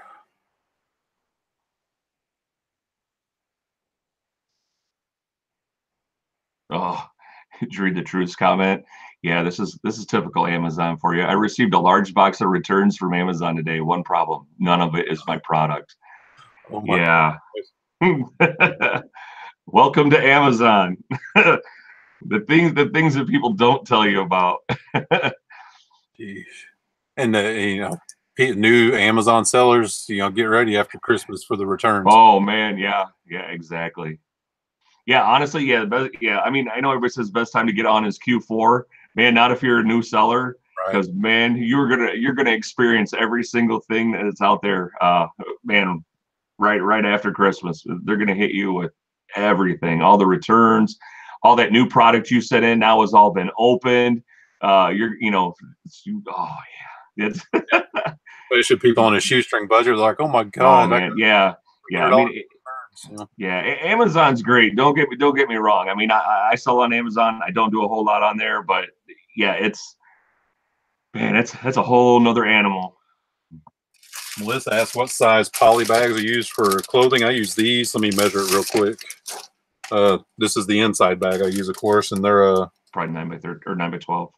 Oh, did you read the Truth's comment? Yeah, this is typical Amazon for you. I received a large box of returns from Amazon today. One problem, none of it is my product. Oh my Yeah. goodness. Welcome to Amazon. The things that people don't tell you about. Jeez. And new Amazon sellers, get ready after Christmas for the returns. Oh man, yeah, yeah, exactly. Yeah, honestly, yeah, yeah. I mean, I know everybody says best time to get on is Q4. Man, not if you're a new seller, Right. because man, you're gonna experience every single thing that is out there. Man, right after Christmas, they're gonna hit you with everything, all the returns, all that new product you sent in now has all been opened. Oh yeah, it's Especially people on a shoestring budget, like, oh my oh God, I man, got yeah, yeah. I $100 mean, returns. yeah, Amazon's great. Don't get me wrong. I mean, I sell on Amazon. I don't do a whole lot on there, but yeah, it's man, that's a whole nother animal. Melissa asked what size poly bags are used for clothing. I use these. Let me measure it real quick. This is the inside bag I use, of course, and they're Probably 9 by 30 or 9 by 12,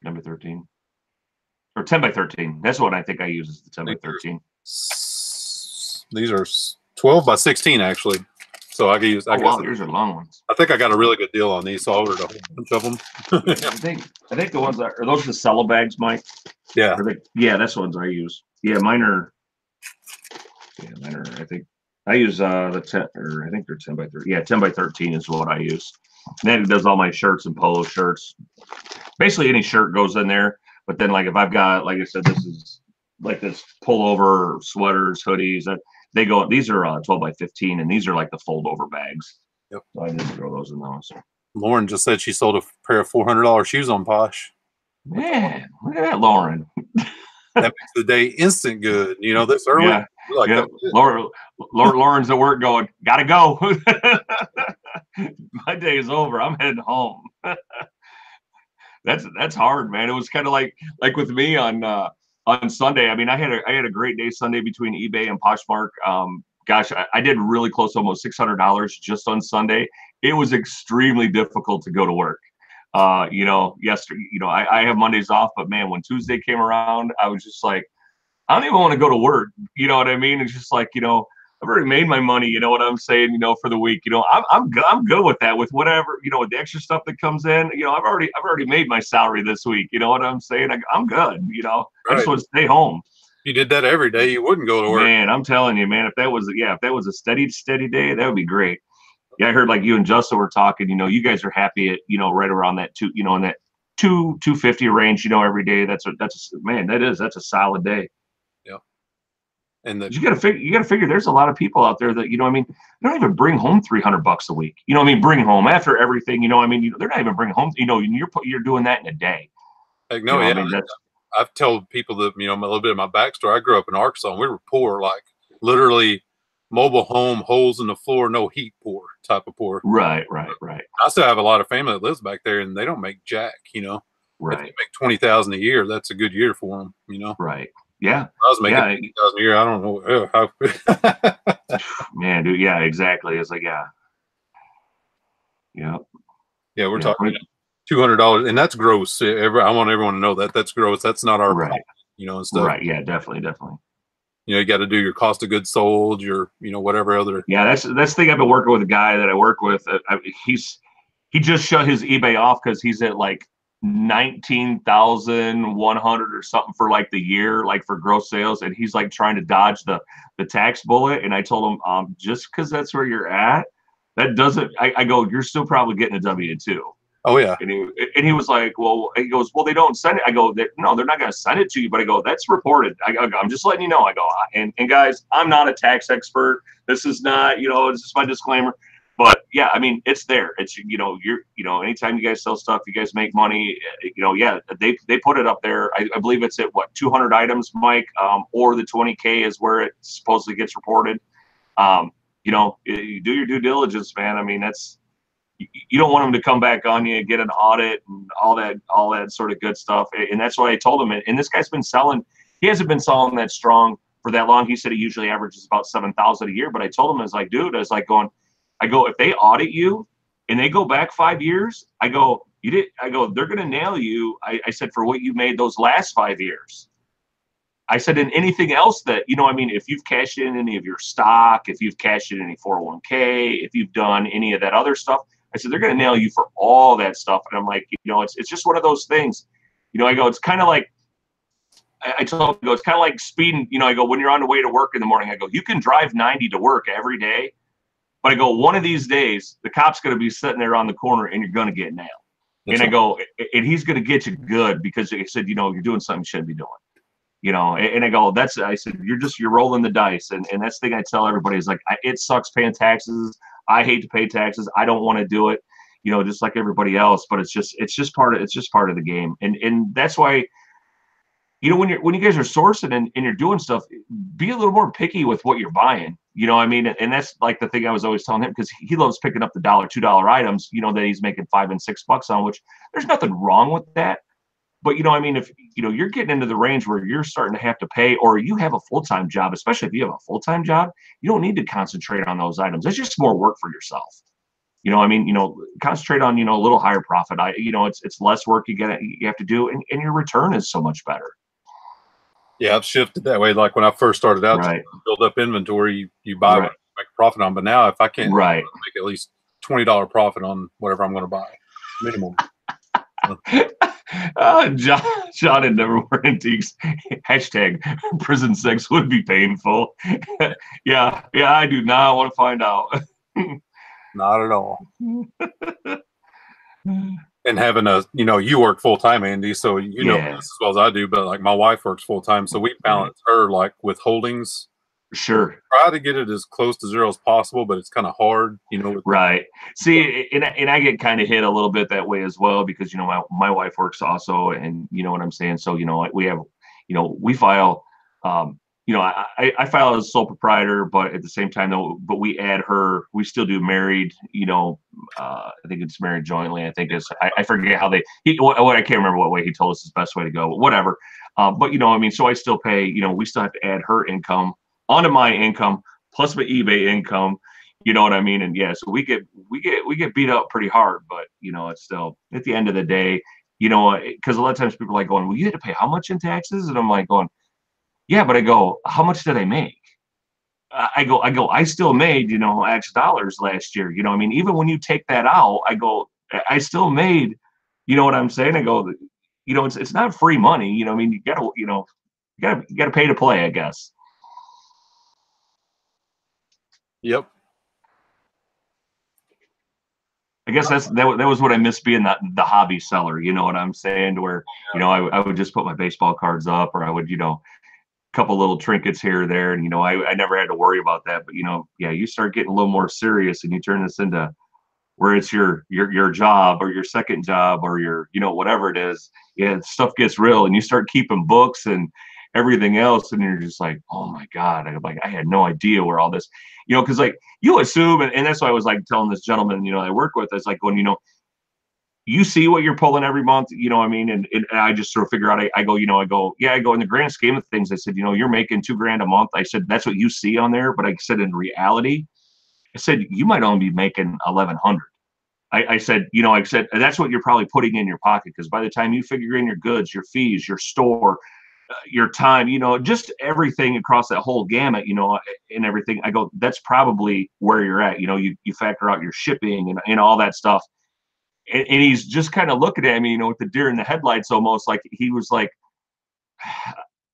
9 by 13, or 10 by 13. That's what I think I use is the 10 by 13. these are 12 by 16 actually. So I can use. I Oh guess wow, yours are long ones. I think I got a really good deal on these, so I ordered a whole bunch of them. I think the ones that are those the cello bags, Mike. Yeah, Yeah, that's the ones I use. Yeah, mine are. Yeah, mine are. I think I use the 10, or I think they're 10 by 30. Yeah, 10 by 13 is what I use. And then it does all my shirts and polo shirts. Basically, any shirt goes in there. But then, like if I've got, like I said, this is like this pullover, sweaters, hoodies. That they go. These are 12 by 15, and these are like the fold over bags. yep. So I just throw those in those. Lauren just said she sold a pair of $400 shoes on Posh. Man, look at that, Lauren. That makes the day instant good. This early, Yeah, we're like yeah. that. Lauren's at work going, gotta go. My day is over. I'm heading home. That's hard, man. It was kind of like with me on Sunday. I mean, I had a great day Sunday between eBay and Poshmark. Gosh, I did really close to almost $600 just on Sunday. It was extremely difficult to go to work. Yesterday, I have Mondays off, but man, when Tuesday came around, I was just like, I don't even want to go to work. You know what I mean? It's just like, I've already made my money. You know what I'm saying? For the week. I'm good with that. With whatever, with the extra stuff that comes in. I've already made my salary this week. You know what I'm saying? I'm good. I just Right. want to stay home. If you did that every day, you wouldn't go to work. Man, I'm telling you, man. If that was a steady day, that would be great. Yeah, I heard like you and Justin were talking. You guys are happy at right around that two. In that 250 range. Every day. That's man. That's a solid day. Yeah. And You got to figure there's a lot of people out there that I mean, they don't even bring home $300 a week. I mean, bring home after everything. I mean, they're not even bringing home. You're doing that in a day. like, no, yeah. I mean, that's I've told people that, a little bit of my backstory. I grew up in Arkansas and we were poor, like literally mobile home, holes in the floor, no heat poor type of poor. right. I still have a lot of family that lives back there and they don't make jack, If they Right. make 20,000 a year, that's a good year for them. Right. Yeah. If I was making Yeah. 20,000 a year, I don't know how. Man, dude. Yeah, exactly. It's like, yeah. Yeah. Yeah, we're Yeah. talking $200, and that's gross. I want everyone to know that that's gross. That's not our Right. profit, and stuff. Right. Yeah, definitely. You got to do your cost of goods sold, your whatever other. Yeah, that's the thing. I've been working with a guy that I work with. He just shut his eBay off because he's at like 19,100 or something for like the year, like for gross sales, and he's like trying to dodge the tax bullet. And I told him, just because that's where you're at, that doesn't. I go, you're still probably getting a W-2. Oh yeah, And he was like, well, he goes, well, they don't send it. I go, no, they're not going to send it to you. But I go, that's reported. I'm just letting you know. I go, and guys, I'm not a tax expert. This is not, this is my disclaimer. But yeah, I mean, it's there. It's, anytime you guys sell stuff, you guys make money, yeah, they put it up there. I believe it's at what, 200 items, Mike, or the 20K is where it supposedly gets reported. You do your due diligence, man. I mean, you don't want them to come back on you and get an audit and all that sort of good stuff. And that's why I told him. And this guy's been selling. He hasn't been selling that strong for that long. He said he usually averages about 7,000 a year. But I told him, I was like, dude, I go, if they audit you and they go back 5 years, I go, You did. I go, they're going to nail you. I said, for what you made those last 5 years. I said, and anything else that, I mean, if you've cashed in any of your stock, if you've cashed in any 401k, if you've done any of that other stuff, I said, they're going to nail you for all that stuff. And I'm like, it's just one of those things. I go, it's kind of like, I told him, I go, it's kind of like speeding. I go, when you're on the way to work in the morning, I go, you can drive 90 to work every day. But I go, one of these days, the cop's going to be sitting there on the corner and you're going to get nailed. That's and I go, and he's going to get you good because he said, you're doing something you shouldn't be doing. And I go, I said, you're rolling the dice. And that's the thing I tell everybody is like, it sucks paying taxes. I hate to pay taxes. I don't want to do it, just like everybody else, but it's just part of the game. And that's why, when you guys are sourcing and you're doing stuff, be a little more picky with what you're buying, I mean? And that's like the thing I was always telling him, because he loves picking up the $1, $2 items, that he's making $5 and $6 on, which there's nothing wrong with that. But, I mean, if, you're getting into the range where you're starting to have to pay, or you have a full-time job, especially if you have a full-time job, you don't need to concentrate on those items. It's just more work for yourself. I mean, concentrate on, a little higher profit. It's less work you have to do, and your return is so much better. Yeah, I've shifted that way. Like when I first started out, right. to build up inventory, you buy what you make a profit on. But now if I can't make at least $20 profit on whatever I'm going to buy, minimum. John had never worn antiques. Hashtag prison sex would be painful. yeah, I do not want to find out. Not at all. And having you work full time, Andy, so know this as well as I do, but like my wife works full time, so we balance her like with holdings. Sure. Try to get it as close to zero as possible, but it's kind of hard, Right. See, and I get kind of hit a little bit that way as well, because, my wife works also, and you know what I'm saying? So, we have, we file, I file as a sole proprietor, but at the same time though, but we add her, we still do married, I think it's married jointly. I think I forget how what I can't remember what way he told us is the best way to go, but whatever. But, I mean, so I still pay, we still have to add her income onto my income plus my eBay income, you know what I mean? And yeah, so we get beat up pretty hard, but it's still at the end of the day, because a lot of times people are like going, well, you had to pay how much in taxes? And I'm like going, yeah, but I go, how much did I make? I go, I still made, X dollars last year. I mean, even when you take that out, I go, I still made, you know what I'm saying? I go, it's not free money. I mean, you gotta pay to play, I guess. Yep. I guess that was what I missed, being the hobby seller. You know what I'm saying? To where, I would just put my baseball cards up, or I would, couple little trinkets here or there. And, I never had to worry about that. But, you start getting a little more serious and you turn this into where it's your job or your second job or your, whatever it is. Yeah, stuff gets real, and you start keeping books and everything else. And you're just like, oh my God, I had no idea where all this, because like you assume, and that's why I was like telling this gentleman, I work with, it's like when, you see what you're pulling every month, I mean, and I just sort of figure out, I go, in the grand scheme of things, I said, you're making $2,000 a month. I said, that's what you see on there. But I said, in reality, I said, you might only be making 1,100. I said, that's what you're probably putting in your pocket. Because by the time you figure in your goods, your fees, your store, your time, just everything across that whole gamut, and everything, I go, that's probably where you're at. You factor out your shipping and all that stuff. And he's just kind of looking at me, with the deer in the headlights, almost like he was like,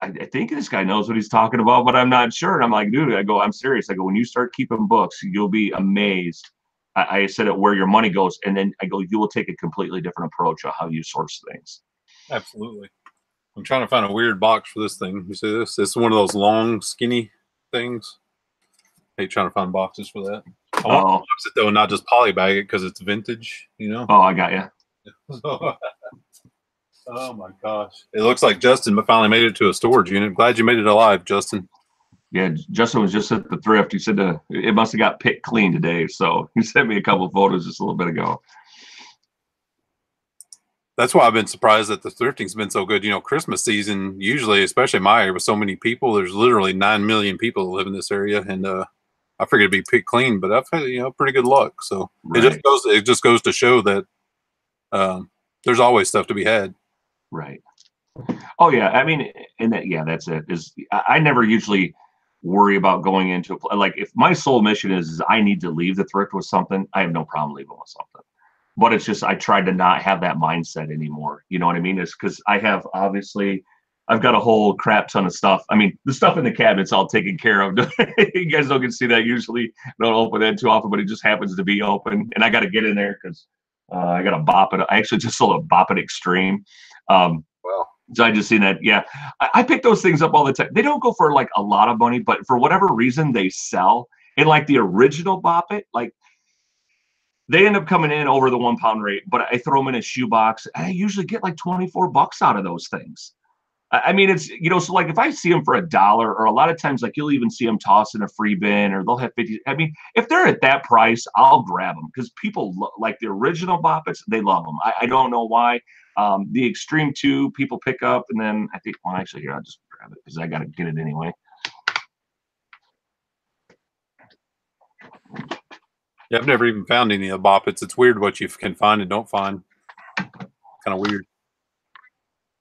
I think this guy knows what he's talking about, but I'm not sure. And I'm like, dude, I go, I'm serious. I go, when you start keeping books, you'll be amazed. I said it, where your money goes. And then I go, you will take a completely different approach on how you source things. Absolutely. I'm trying to find a weird box for this thing. You see this? It's one of those long, skinny things. I hate trying to find boxes for that. I want to box it though, and not just polybag it, because it's vintage, Oh, I got you. Oh my gosh. It looks like Justin finally made it to a storage unit. Glad you made it alive, Justin. Yeah, Justin was just at the thrift. He said it must have got picked clean today. So he sent me a couple of photos just a little bit ago. That's why I've been surprised that the thrifting's been so good. Christmas season, usually, especially in my area with so many people, there's literally 9 million people that live in this area. And I figured it'd be picked clean, but I've had, pretty good luck. So it just goes to show that there's always stuff to be had. Right. Oh yeah, I mean, and that, yeah, that's it. Is I never usually worry about going into like if my sole mission is I need to leave the thrift with something, I have no problem leaving with something. But it's just I tried to not have that mindset anymore. You know what I mean? It's because I have obviously I've got a whole crap ton of stuff. I mean, the stuff in the cabinet's all taken care of. You guys don't get to see that usually. Don't open that too often, but it just happens to be open, and I got to get in there because I got to bop it. I actually just sold a Bop It Extreme. Well, So I just seen that. Yeah, I pick those things up all the time. They don't go for like a lot of money, but for whatever reason they sell. And like the original Bop It, like they end up coming in over the £1 rate, but I throw them in a shoebox. I usually get like 24 bucks out of those things. I mean, it's, so like if I see them for $1, or a lot of times, like you'll even see them toss in a free bin, or they'll have 50. I mean, if they're at that price, I'll grab them because people like the original Bop Its, they love them. I don't know why. The Extreme 2 people pick up, and then I think, well, actually, here, I'll just grab it because I got to get it anyway. Yeah, I've never even found any of the Bop Its. It's weird what you can find and don't find. Kind of weird.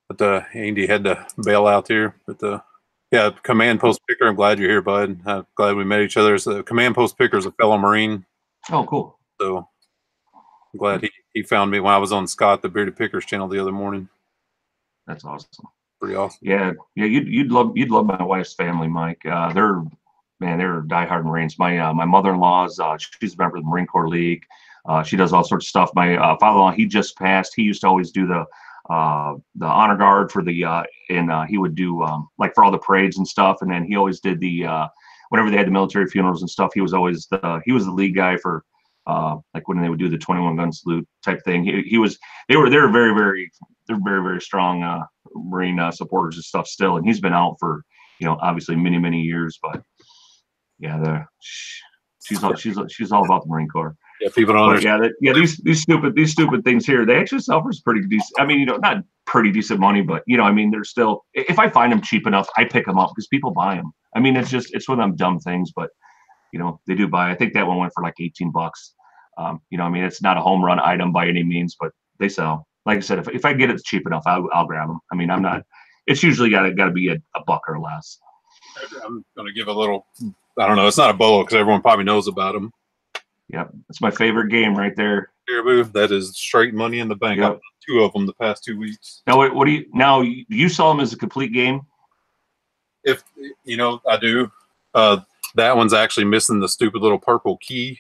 But Andy had to bail out here. But yeah, command post picker. I'm glad you're here, bud. I'm glad we met each other. So, command post picker is a fellow Marine. Oh, cool. So I'm glad he found me when I was on Scott the Bearded Pickers channel the other morning. That's awesome. Pretty awesome. Yeah. You'd love my wife's family, Mike. They're diehard Marines. My mother-in-law's she's a member of the Marine Corps League. She does all sorts of stuff. My father-in-law, he just passed. He used to always do the honor guard for the and he would do like for all the parades and stuff. And then he always did the whenever they had the military funerals and stuff. He was always the lead guy for like when they would do the 21 gun salute type thing. They're very strong Marine supporters and stuff still. And he's been out for obviously many years. But yeah, she's all about the Marine Corps. Yeah, people don't understand. These stupid things here, they actually sell for pretty decent. I mean, not pretty decent money, but I mean, they're still. If I find them cheap enough, I pick them up because people buy them. I mean, it's one of them dumb things, but they do buy. I think that one went for like 18 bucks. I mean, it's not a home run item by any means, but they sell. Like I said, if I get it cheap enough, I'll grab them. I mean, I'm not. It's usually got to be a buck or less. I'm going to give a little. I don't know. It's not a bolo because everyone probably knows about them. Yep, it's my favorite game right there. Caribou, that is straight money in the bank. Yep. I've done 2 of them the past 2 weeks. Now, what do you sell them as a complete game? If I do. That one's actually missing the stupid little purple key.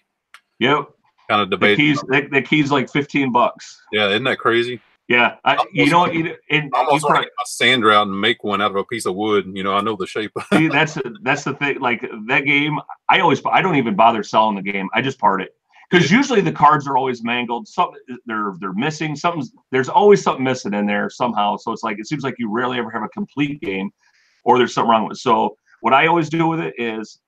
Yep. Kind of debate. The key's like 15 bucks. Yeah, isn't that crazy? Yeah, you probably get my sander out and make one out of a piece of wood. I know the shape. See, that's the thing. Like that game, I don't even bother selling the game. I just part it because usually the cards are always mangled. Something they're missing. There's always something missing in there somehow. So it's like it seems like you rarely ever have a complete game, or there's something wrong with it. So what I always do with it is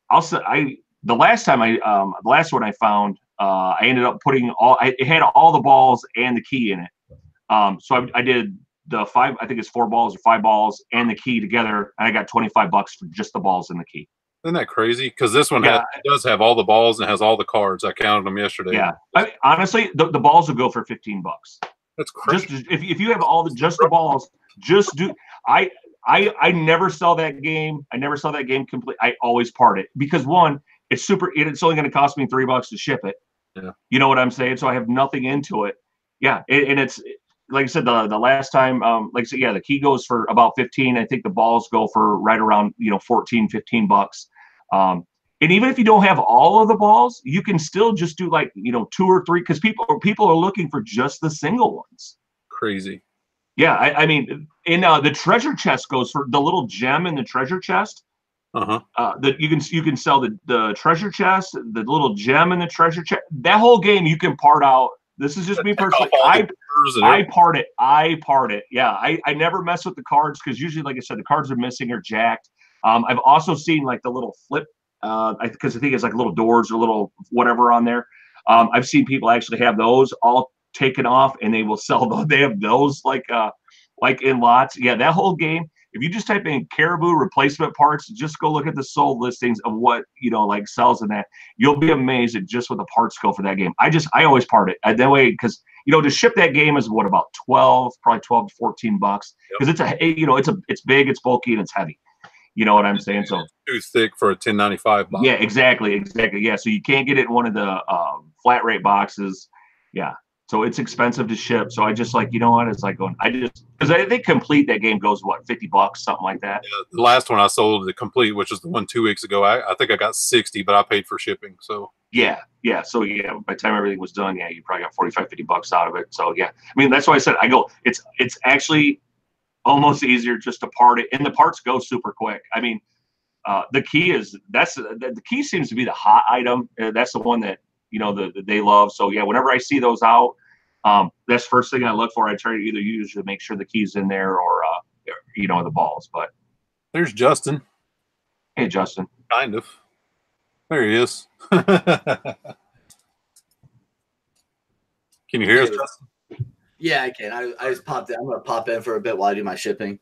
the last one I found, I ended up putting it had all the balls and the key in it. So I did the 5, I think it's 4 balls or 5 balls and the key together, and I got 25 bucks for just the balls and the key. Isn't that crazy? Because this one does have all the balls and has all the cards. I counted them yesterday. Yeah, honestly, the balls will go for 15 bucks. That's crazy. Just if you have just the balls, just do. I never sell that game. I never sell that game complete. I always part it because one, it's only going to cost me $3 to ship it. Yeah. You know what I'm saying? So I have nothing into it. Yeah, and it's. Like I said, the last time, like I said, yeah, the key goes for about 15. I think the balls go for right around 14, 15 bucks. And even if you don't have all of the balls, you can still just do like 2 or 3 because people are looking for just the single ones. Crazy. Yeah, I mean, in the treasure chest goes for the little gem in the treasure chest. That you can sell the treasure chest, the little gem in the treasure chest. That whole game you can part out. This is just me personally. I part it. Yeah, I never mess with the cards because usually, like I said, the cards are missing or jacked. I've also seen like the little flip, because I think it's like little doors or little whatever on there. I've seen people actually have those all taken off, and they will sell those. They have those like in lots. Yeah, that whole game. If you just type in Caribou replacement parts, just go look at the sold listings of what like sells in that. You'll be amazed at just what the parts go for that game. I always part it that way because to ship that game is what, about probably 12 to 14 bucks, because it's big, it's bulky, and it's heavy. You know what I'm saying? So too thick for a 1095 box. Yeah, exactly. Yeah, so you can't get it in one of the flat rate boxes. Yeah, so it's expensive to ship. So I just like, you know what? It's like going. Because I think complete that game goes what, $50, something like that. Yeah, the last one I sold, the complete, which was the one 2 weeks ago, I think I got 60, but I paid for shipping. So yeah. So yeah, by the time everything was done, yeah, you probably got 45, $50 out of it. So yeah, I mean, that's why I said it's actually almost easier just to part it, and the parts go super quick. I mean, the key the key seems to be the hot item. That's the one that that they love. So yeah, whenever I see those out, that's the first thing I look for. I try to either usually make sure the key's in there, or the balls. But there's Justin. Hey, Justin. Kind of. There he is. Can you hear us, Justin? Yeah, I can. I just popped in. I'm gonna pop in for a bit while I do my shipping.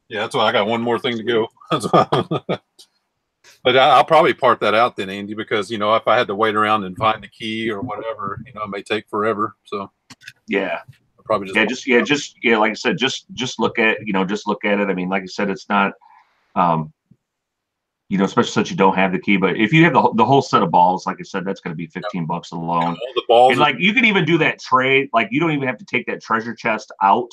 Yeah, that's why I got one more thing to go. But I'll probably part that out then, Andy, because if I had to wait around and find the key or whatever, it may take forever. So yeah, I'll probably just like I said, just look at it. I mean, like I said, it's not especially since you don't have the key. But if you have the whole set of balls, like I said, that's going to be $15 alone. All the balls, and like you can even do that tray. Like you don't even have to take that treasure chest out.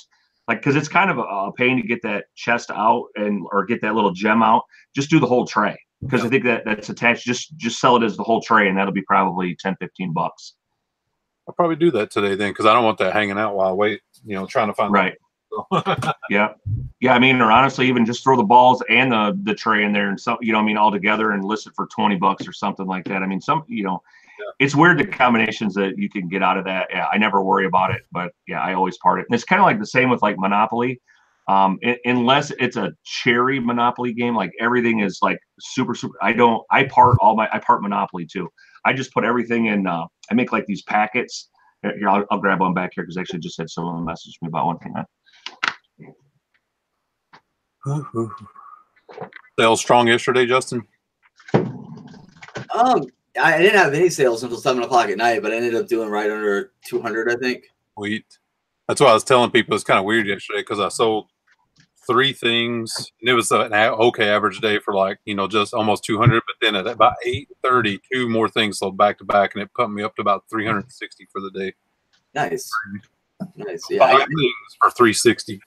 Like, because it's kind of a pain to get that chest out or get that little gem out. Just do the whole tray, because I think that's attached. Just sell it as the whole tray, and that'll be probably $10, $15. I'll probably do that today then, because I don't want that hanging out while I wait. Trying to find right. Yeah. I mean, or honestly, even just throw the balls and the tray in there, and some, all together, and list it for $20 or something like that. I mean, it's weird the combinations that you can get out of that. Yeah, I never worry about it, but yeah, I always part it. And it's kind of like the same with like Monopoly. Unless it's a cherry Monopoly game, like everything is like super. I part Monopoly too. I just put everything in. I make like these packets. Here, I'll grab one back here, because actually just had someone message me about one thing. Sales strong yesterday, Justin? I didn't have any sales until 7 o'clock at night, but I ended up doing right under 200, I think. Sweet. That's why I was telling people it's kind of weird yesterday, because I sold 3 things, and it was an okay average day for like, just almost 200. But then at about 8:30, 2 more things sold back to back, and it pumped me up to about 360 for the day. Nice. Yeah, 5 things for 360.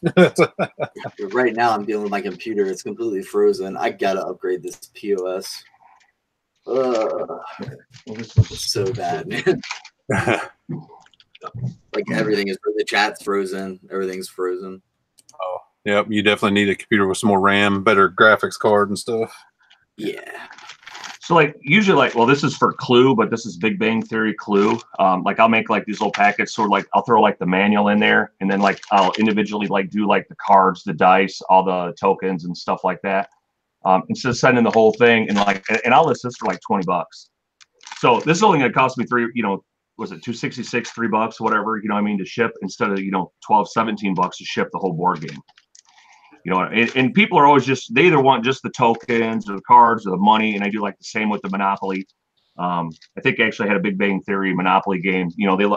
Right now I'm dealing with my computer. It's completely frozen. I gotta upgrade this POS. It's so bad, man. Like everything is, the chat's frozen, everything's frozen. Oh, yep. You definitely need a computer with some more RAM, better graphics card and stuff. Yeah. So like usually, well, this is for Clue, but this is Big Bang Theory Clue. Like I'll make like these little packets, so like I'll throw like the manual in there, and then like I'll individually like do like the cards, the dice, all the tokens and stuff like that. Instead of sending the whole thing, and I'll list this for like $20. So this is only going to cost me was it $266, $3, whatever, to ship, instead of, $12, $17 to ship the whole board game. And people are always they either want just the tokens or the cards or the money. And I do like the same with the Monopoly. I think I actually had a Big Bang Theory Monopoly game. A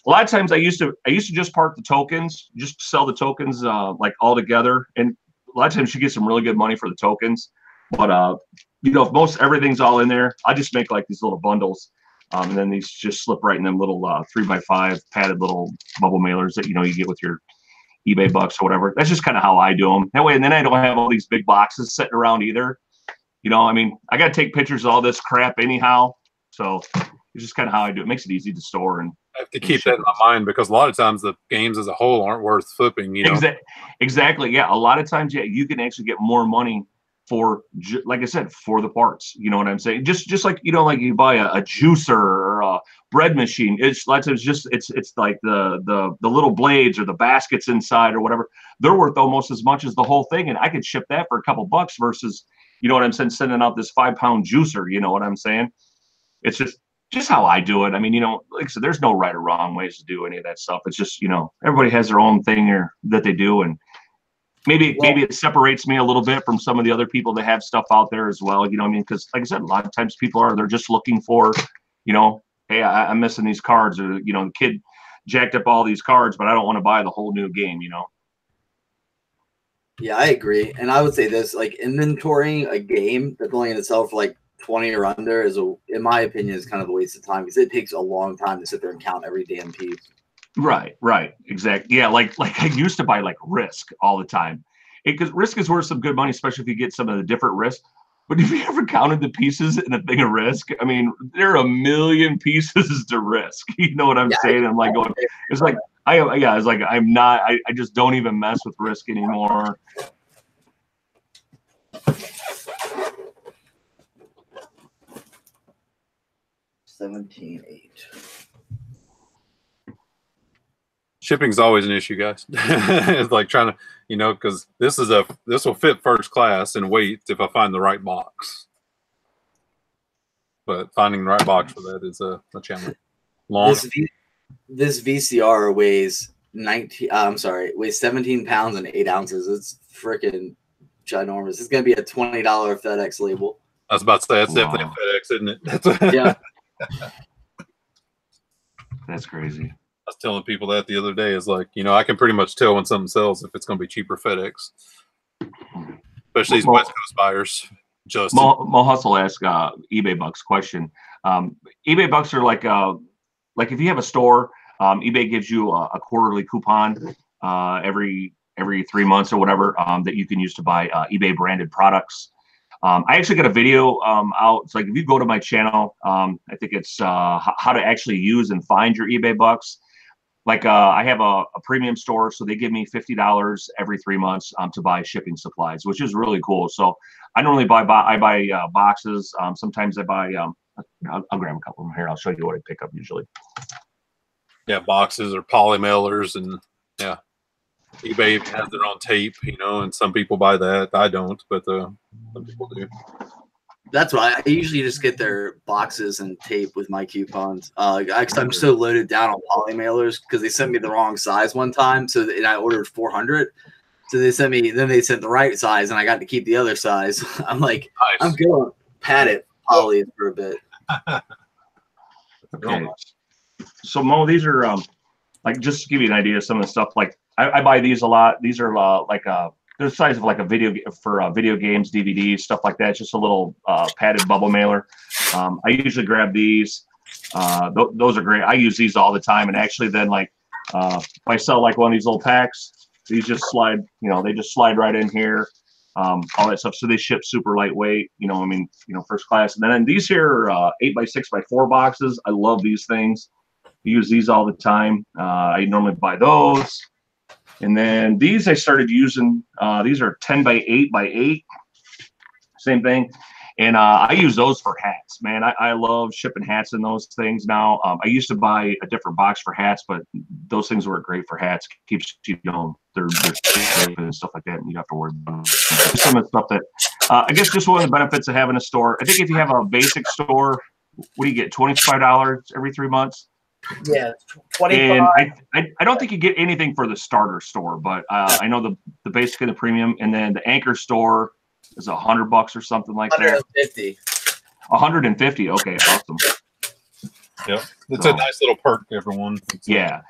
lot of times I used to just part the tokens, just sell the tokens like all together. And a lot of times you get some really good money for the tokens. But if most everything's all in there, I just make like these little bundles. And then these just slip right in them little 3x5 padded little bubble mailers that you get with your eBay bucks or whatever. That's just kind of how I do them. That way, and then I don't have all these big boxes sitting around either. I mean, I got to take pictures of all this crap anyhow. So it's just kind of how I do it. It makes it easy to store. And I have to keep that in my mind, because a lot of times the games as a whole aren't worth flipping. Exactly. Yeah. A lot of times, yeah, you can actually get more money for, like I said, for the parts. You know what I'm saying? Just like, like you buy a juicer or a bread machine. It's a lot of times it's like the little blades or the baskets inside or whatever. They're worth almost as much as the whole thing. And I could ship that for a couple bucks versus, what I'm saying, sending out this 5-pound juicer. You know what I'm saying? It's just how I do it. I mean, like I said, there's no right or wrong ways to do any of that stuff. It's just, everybody has their own thing that they do. And maybe it separates me a little bit from some of the other people that have stuff out there as well. Because like I said, a lot of times people they're just looking for, hey, I'm missing these cards, or, the jacked up all these cards, but I don't want to buy the whole new game, you know? Yeah, I agree. And I would say this, like inventorying a game that's only going to sell for like 20 or under is, in my opinion, is kind of a waste of time because it takes a long time to sit there and count every damn piece. Right, exactly. Yeah, like I used to buy like Risk all the time. Because Risk is worth some good money, especially if you get some of the different Risk. But have you ever counted the pieces in a thing of Risk? I mean, there are a million pieces to Risk. You know what I'm saying? I'm like going, it's like, it's like I just don't even mess with Risk anymore. $17.8. Shipping's always an issue, guys. It's like trying to, you know, because this will fit first class and weight if I find the right box. But finding the right box for that is a challenge. This VCR weighs 17 pounds and 8 ounces. It's freaking ginormous. It's gonna be a $20 FedEx label. I was about to say that's definitely a FedEx, isn't it? Yeah. That's crazy. I was telling people that the other day. Is like, you know, I can pretty much tell when something sells if it's going to be cheaper FedEx, especially these West Coast buyers. Mo Hustle asked eBay Bucks question. eBay Bucks are like if you have a store, eBay gives you a quarterly coupon every 3 months or whatever that you can use to buy eBay branded products. I actually got a video out. It's like if you go to my channel, I think it's how to actually use and find your eBay Bucks. Like I have a premium store, so they give me $50 every 3 months to buy shipping supplies, which is really cool. So I normally buy boxes. Sometimes I buy. I'll grab a couple of them here. I'll show you what I pick up usually. Yeah, boxes or poly mailers, and yeah, eBay has their own tape, you know, and some people buy that. I don't, but some people do. That's why I usually just get their boxes and tape with my coupons. I'm so loaded down on poly mailers because they sent me the wrong size one time. And I ordered 400. So they sent the right size and I got to keep the other size. I'm like, nice. I'm going to pad it poly for a bit. Okay. So Mo, these are like, just to give you an idea of some of the stuff, like I buy these a lot. These are they're the size of like a video games, DVDs, stuff like that. It's just a little padded bubble mailer. I usually grab these. Those are great. I use these all the time. And actually then like if I sell like one of these little packs, these just slide, you know, they just slide right in here, all that stuff. So they ship super lightweight, you know, I mean, you know, first class. And then these here are 8x6x4 boxes. I love these things. I use these all the time. I normally buy those. And then these I started using, these are 10x8x8, same thing. And I use those for hats, man. I love shipping hats in those things now. I used to buy a different box for hats, but those things work great for hats. Keeps you know, they're safe and stuff like that, and you don't have to worry about them. Some of the stuff that, I guess just one of the benefits of having a store. I think if you have a basic store, what do you get, $25 every 3 months? Yeah, 25. And I don't think you get anything for the starter store, but I know the basic and the premium, and then the anchor store is $100 or something like that. 150. 150. Okay, awesome. Yeah, it's a nice little perk, everyone. Yeah,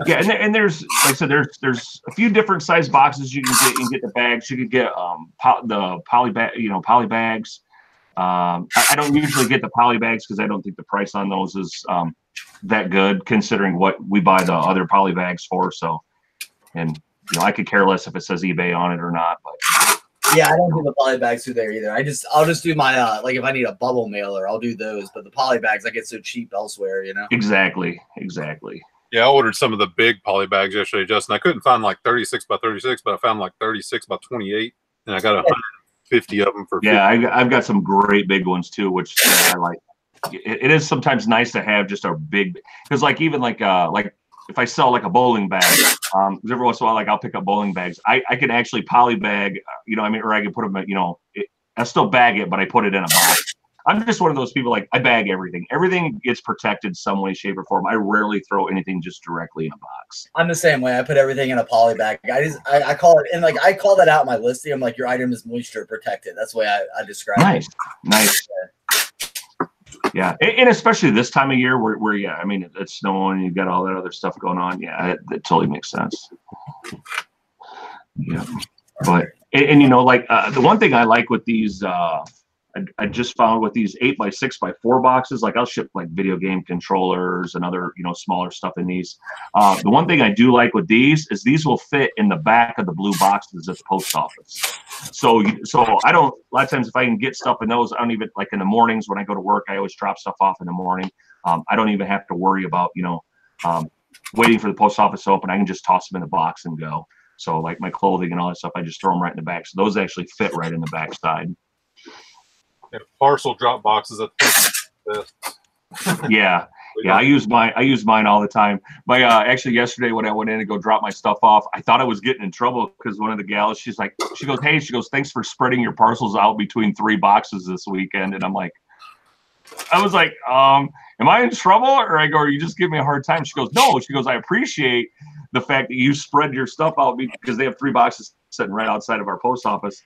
yeah, and there's like I said, there's a few different size boxes you can get. You can get the bags. You can get the poly bag, you know, poly bags. I don't usually get the poly bags because I don't think the price on those is that good considering what we buy the other poly bags for. So, and you know, I could care less if it says eBay on it or not. But yeah, I don't do the poly bags through there either. I'll just do my like if I need a bubble mailer, I'll do those. But the poly bags I get so cheap elsewhere, you know. Exactly. Yeah, I ordered some of the big poly bags yesterday, Justin. I couldn't find like 36x36, but I found like 36x28, and I got 150 of them for. Yeah, I've got some great big ones too, which I like. It is sometimes nice to have just a big, because like even like if I sell like a bowling bag, every once in a while like I'll pick up bowling bags. I can actually poly bag, you know, I mean, or I can put them, you know, I still bag it, but I put it in a box. I'm just one of those people, like I bag everything. Everything gets protected some way, shape, or form. I rarely throw anything just directly in a box. I'm the same way. I put everything in a poly bag. I call it, and like I call that out in my listing. I'm like, your item is moisture protected. That's the way I describe it. Nice. Yeah, and especially this time of year where yeah, I mean it's snowing, you've got all that other stuff going on. Yeah, it totally makes sense. Yeah, but and you know, like the one thing I like with these, I just found with these 8x6x4 boxes, like I'll ship like video game controllers and other, you know, smaller stuff in these. The one thing I do like with these is these will fit in the back of the blue boxes at the post office. So I don't, a lot of times if I can get stuff in those, I don't even, like in the mornings when I go to work, I always drop stuff off in the morning. I don't even have to worry about, you know, waiting for the post office to open. I can just toss them in the box and go. So like my clothing and all that stuff, I just throw them right in the back. So those actually fit right in the back side. Yeah, parcel drop boxes at the best. Yeah. Yeah, I use mine all the time. My actually yesterday when I went in to go drop my stuff off, I thought I was getting in trouble because one of the gals, she goes, hey, thanks for spreading your parcels out between 3 boxes this weekend. And I was like, am I in trouble? Or I go, are you just giving me a hard time? She goes, no. She goes, I appreciate the fact that you spread your stuff out because they have 3 boxes sitting right outside of our post office.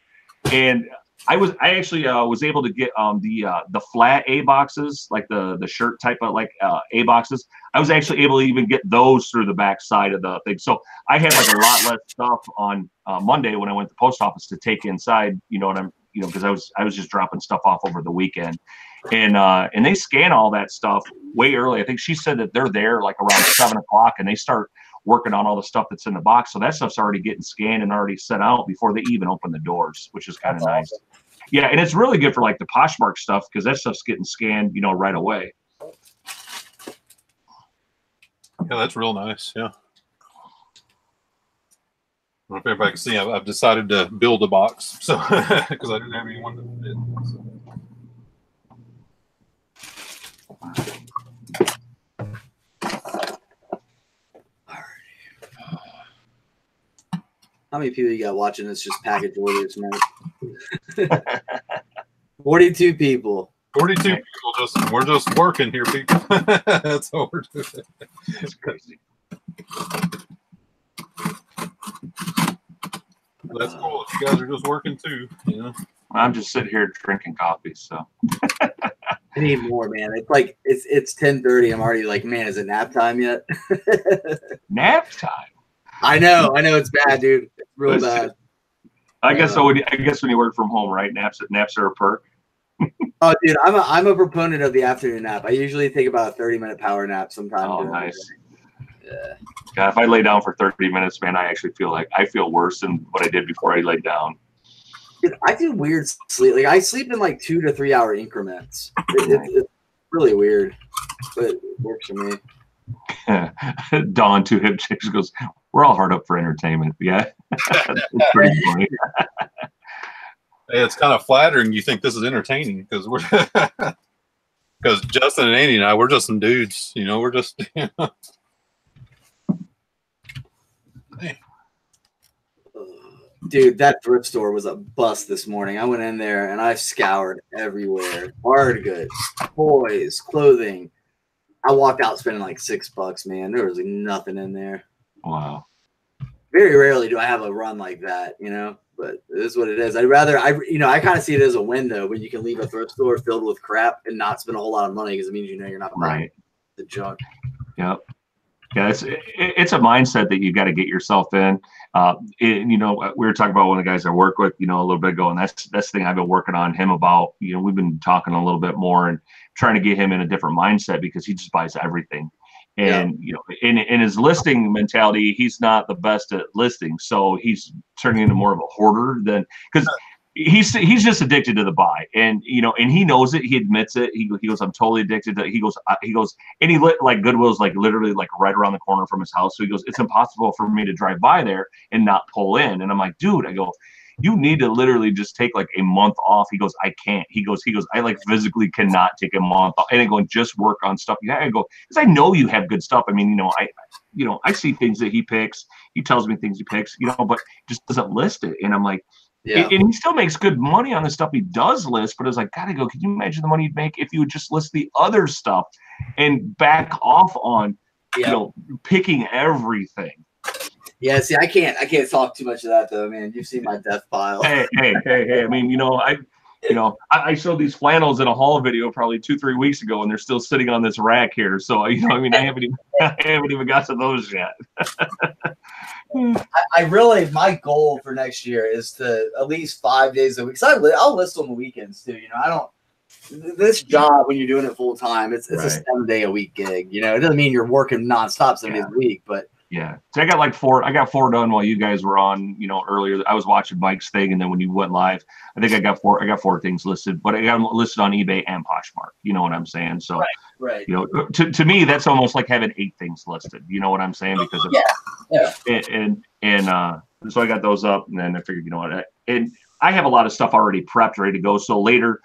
And I actually was able to get the flat A boxes, like the shirt type of like A boxes. I was actually able to even get those through the back side of the thing. So I had like a lot less stuff on Monday when I went to the post office to take inside. You know what I'm, you know, because I was just dropping stuff off over the weekend, and they scan all that stuff way early. I think she said that they're there like around 7 o'clock, and they start working on all the stuff that's in the box. So that stuff's already getting scanned and already sent out before they even open the doors, which is kind of nice. Awesome. Yeah, and it's really good for like the Poshmark stuff because that stuff's getting scanned, you know, right away. Yeah, that's real nice. Yeah. I don't know if everybody can see, I've decided to build a box, so because I didn't have anyone to fit. So. How many people you got watching this just package orders, man? 42 people. 42 people. We're just working here, people. That's all we're doing. It's crazy. That's cool. You guys are just working too, you know. I'm just sitting here drinking coffee, so. I need more, man. It's like it's 10:30. I'm already like, man, is it nap time yet? Nap time. I know it's bad, dude. It's real bad. I guess so. I guess when you work from home, right? Naps are a perk. Oh, dude, I'm a proponent of the afternoon nap. I usually take about a 30-minute power nap sometime. Oh, nice. Yeah. God, if I lay down for 30 minutes, man, I actually feel like I feel worse than what I did before I laid down. Dude, I do weird sleep. Like I sleep in like 2 to 3 hour increments. It's really weird, but it works for me. Dawn, 2 hip chicks, goes, we're all hard up for entertainment. Yeah. It's pretty funny. Hey, it's kind of flattering you think this is entertaining because we're because Justin and Andy and I, we're just some dudes, you know, we're just, you know. Hey. Dude, that thrift store was a bust this morning. I went in there and I scoured everywhere. Hard goods, toys, clothing. I walked out spending like $6, man. There was like nothing in there. Wow. Very rarely do I have a run like that, you know, but it is what it is. I kind of see it as a window when you can leave a thrift store filled with crap and not spend a whole lot of money because it means, you know, you're not buying the junk. Yep. Yeah, it's a mindset that you got to get yourself in. You know, we were talking about one of the guys I work with, you know, a little bit ago, and that's the thing I've been working on him about. You know, we've been talking a little bit more and trying to get him in a different mindset because he just buys everything. And, you know, in his listing mentality, he's not the best at listing. So he's turning into more of a hoarder than because he's just addicted to the buy. And, you know, and he knows it. He admits it. He goes, I'm totally addicted to it. He goes, and like Goodwill's like literally like right around the corner from his house. So he goes, it's impossible for me to drive by there and not pull in. And I'm like, dude, I go, you need to literally just take like a month off. He goes, I can't. He goes, I like physically cannot take a month off. And I go, just work on stuff. Yeah, I go, because I know you have good stuff. I mean, you know, I see things that he picks. He tells me things he picks, you know, but just doesn't list it. And I'm like, and he still makes good money on the stuff he does list. But it's like, gotta go. Can you imagine the money you'd make if you would just list the other stuff and back off on, you know, picking everything. Yeah, see, I can't talk too much of that though, man. You've seen my death pile. Hey. I mean, you know, You know, I showed these flannels in a haul video probably 2-3 weeks ago, and they're still sitting on this rack here. So, you know, I mean, I haven't even got to those yet. I really, my goal for next year is to at least 5 days a week. So I'll list on the weekends too. You know, I don't. This job, when you're doing it full time, it's a 7-day-a-week gig. You know, it doesn't mean you're working nonstop 7 days a week, but yeah. So I got 4 done while you guys were on. You know, earlier I was watching Mike's thing, and then when you went live, I think I got 4 things listed, but I got them listed on eBay and Poshmark. You know what I'm saying? So, right. You know, to me, that's almost like having 8 things listed. You know what I'm saying? Because of so I got those up, and then I figured, you know what, and I have a lot of stuff already prepped, ready to go. So later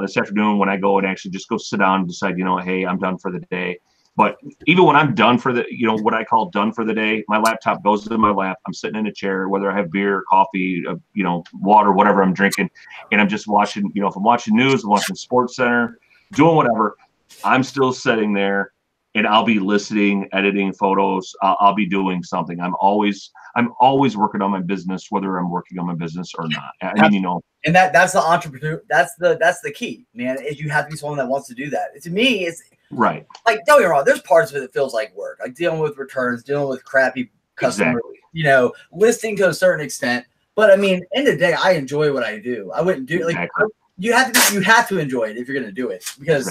this afternoon, when I go and actually just go sit down and decide, you know, hey, I'm done for the day. But even when I'm done for the, you know, what I call done for the day, my laptop goes in my lap. I'm sitting in a chair, whether I have beer, coffee, you know, water, whatever I'm drinking, and I'm just watching, you know, if I'm watching news, I'm watching Sports Center, doing whatever, I'm still sitting there, and I'll be listening, editing photos. I'll be doing something. I'm always working on my business, whether I'm working on my business or not. I mean, you know, and that's the entrepreneur. That's the key, man. Is you have to be someone that wants to do that. To me, it's right. Like, don't get me wrong. There's parts of it that feels like work, like dealing with returns, dealing with crappy customers. Exactly. You know, listing to a certain extent. But I mean, end of the day, I enjoy what I do. I wouldn't do like you have to enjoy it if you're going to do it, because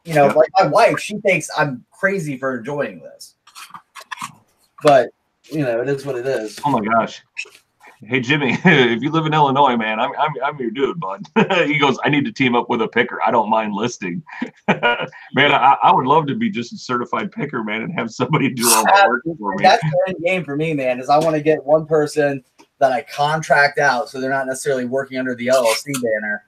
you know, like my wife, she thinks I'm crazy for enjoying this. But you know, it is what it is. Oh my gosh. Hey Jimmy, if you live in Illinois, man, I'm your dude, bud. He goes, I need to team up with a picker. I don't mind listing. Man, I would love to be just a certified picker, man, and have somebody do all the work for me. That's the end game for me, man, is I want to get one person that I contract out, so they're not necessarily working under the LLC banner,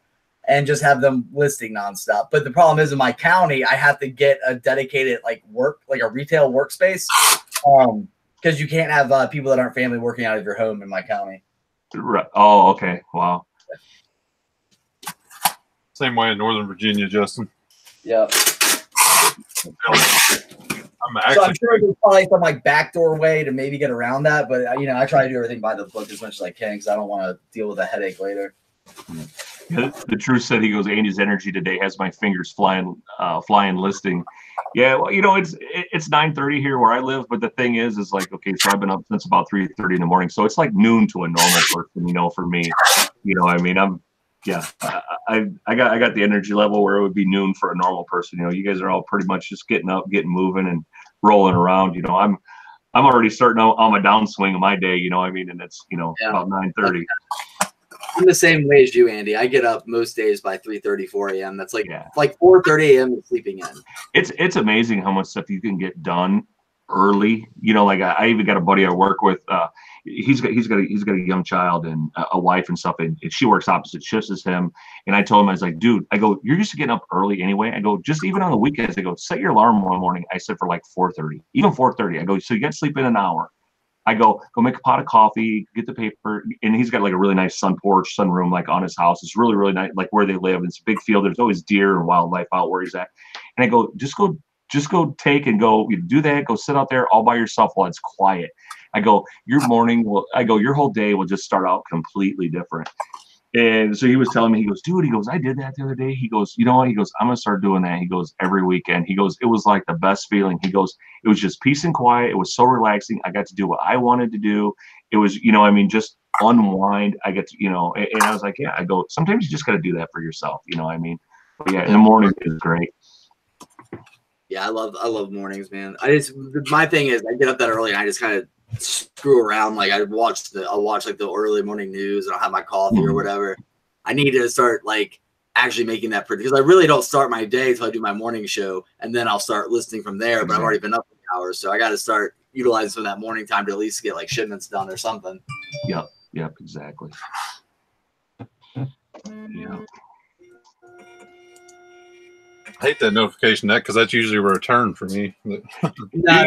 and just have them listing nonstop. But the problem is, in my county, I have to get a dedicated like a retail workspace. Because you can't have people that aren't family working out of your home in my county. Right. Oh, okay. Wow. Same way in Northern Virginia, Justin. Yeah. I'm sure there's probably some like backdoor way to maybe get around that, but you know, I try to do everything by the book as much as I can because I don't want to deal with a headache later. Yeah, the truth said, he goes, Andy's energy today has my fingers flying listing. Yeah, well, you know, it's 9:30 here where I live, but the thing is like, okay, so I've been up since about 3:30 in the morning, so it's like noon to a normal person, you know, for me. You know, I mean, I got the energy level where it would be noon for a normal person. You know, you guys are all pretty much just getting up, getting moving, and rolling around. You know, I'm already starting on my downswing of my day. You know, I mean, and it's, you know, about 9:30. I'm the same way as you, Andy. I get up most days by 3:30, 4 a.m. That's like 4:30 a.m. is sleeping in. It's amazing how much stuff you can get done early. You know, like I even got a buddy I work with. He's got a young child and a wife and stuff, and she works opposite shifts as him. And I told him, I was like, dude, I go, you're used to getting up early anyway. I go, just even on the weekends, I go, set your alarm one morning. I said for like 4:30, even 4:30. I go, so you got to sleep in an hour. I go make a pot of coffee, get the paper, and he's got like a really nice sunroom like on his house. It's really, really nice, like where they live. It's a big field. There's always deer and wildlife out where he's at. And I go, just go take and go, you do that, go sit out there all by yourself while it's quiet. I go, your whole day will just start out completely different. And so he was telling me, he goes, dude, he goes, I did that the other day. He goes, you know what? He goes, I'm going to start doing that. He goes, every weekend. He goes, it was like the best feeling. He goes, it was just peace and quiet. It was so relaxing. I got to do what I wanted to do. It was, you know, I mean, just unwind. I get to, you know, and I was like, yeah, I go, sometimes you just got to do that for yourself. You know what I mean? But yeah, in the morning is great. Yeah, I love mornings, man. My thing is I get up that early and I just kind of screw around. Like I'll watch like the early morning news and I'll have my coffee or whatever. I need to start like actually making that pretty, because I really don't start my day until I do my morning show, and then I'll start listening from there. But I've already been up for hours, so I got to start utilizing some of that morning time to at least get like shipments done or something. Yep, exactly. Yeah. I hate that notification, because that's usually a return for me. No,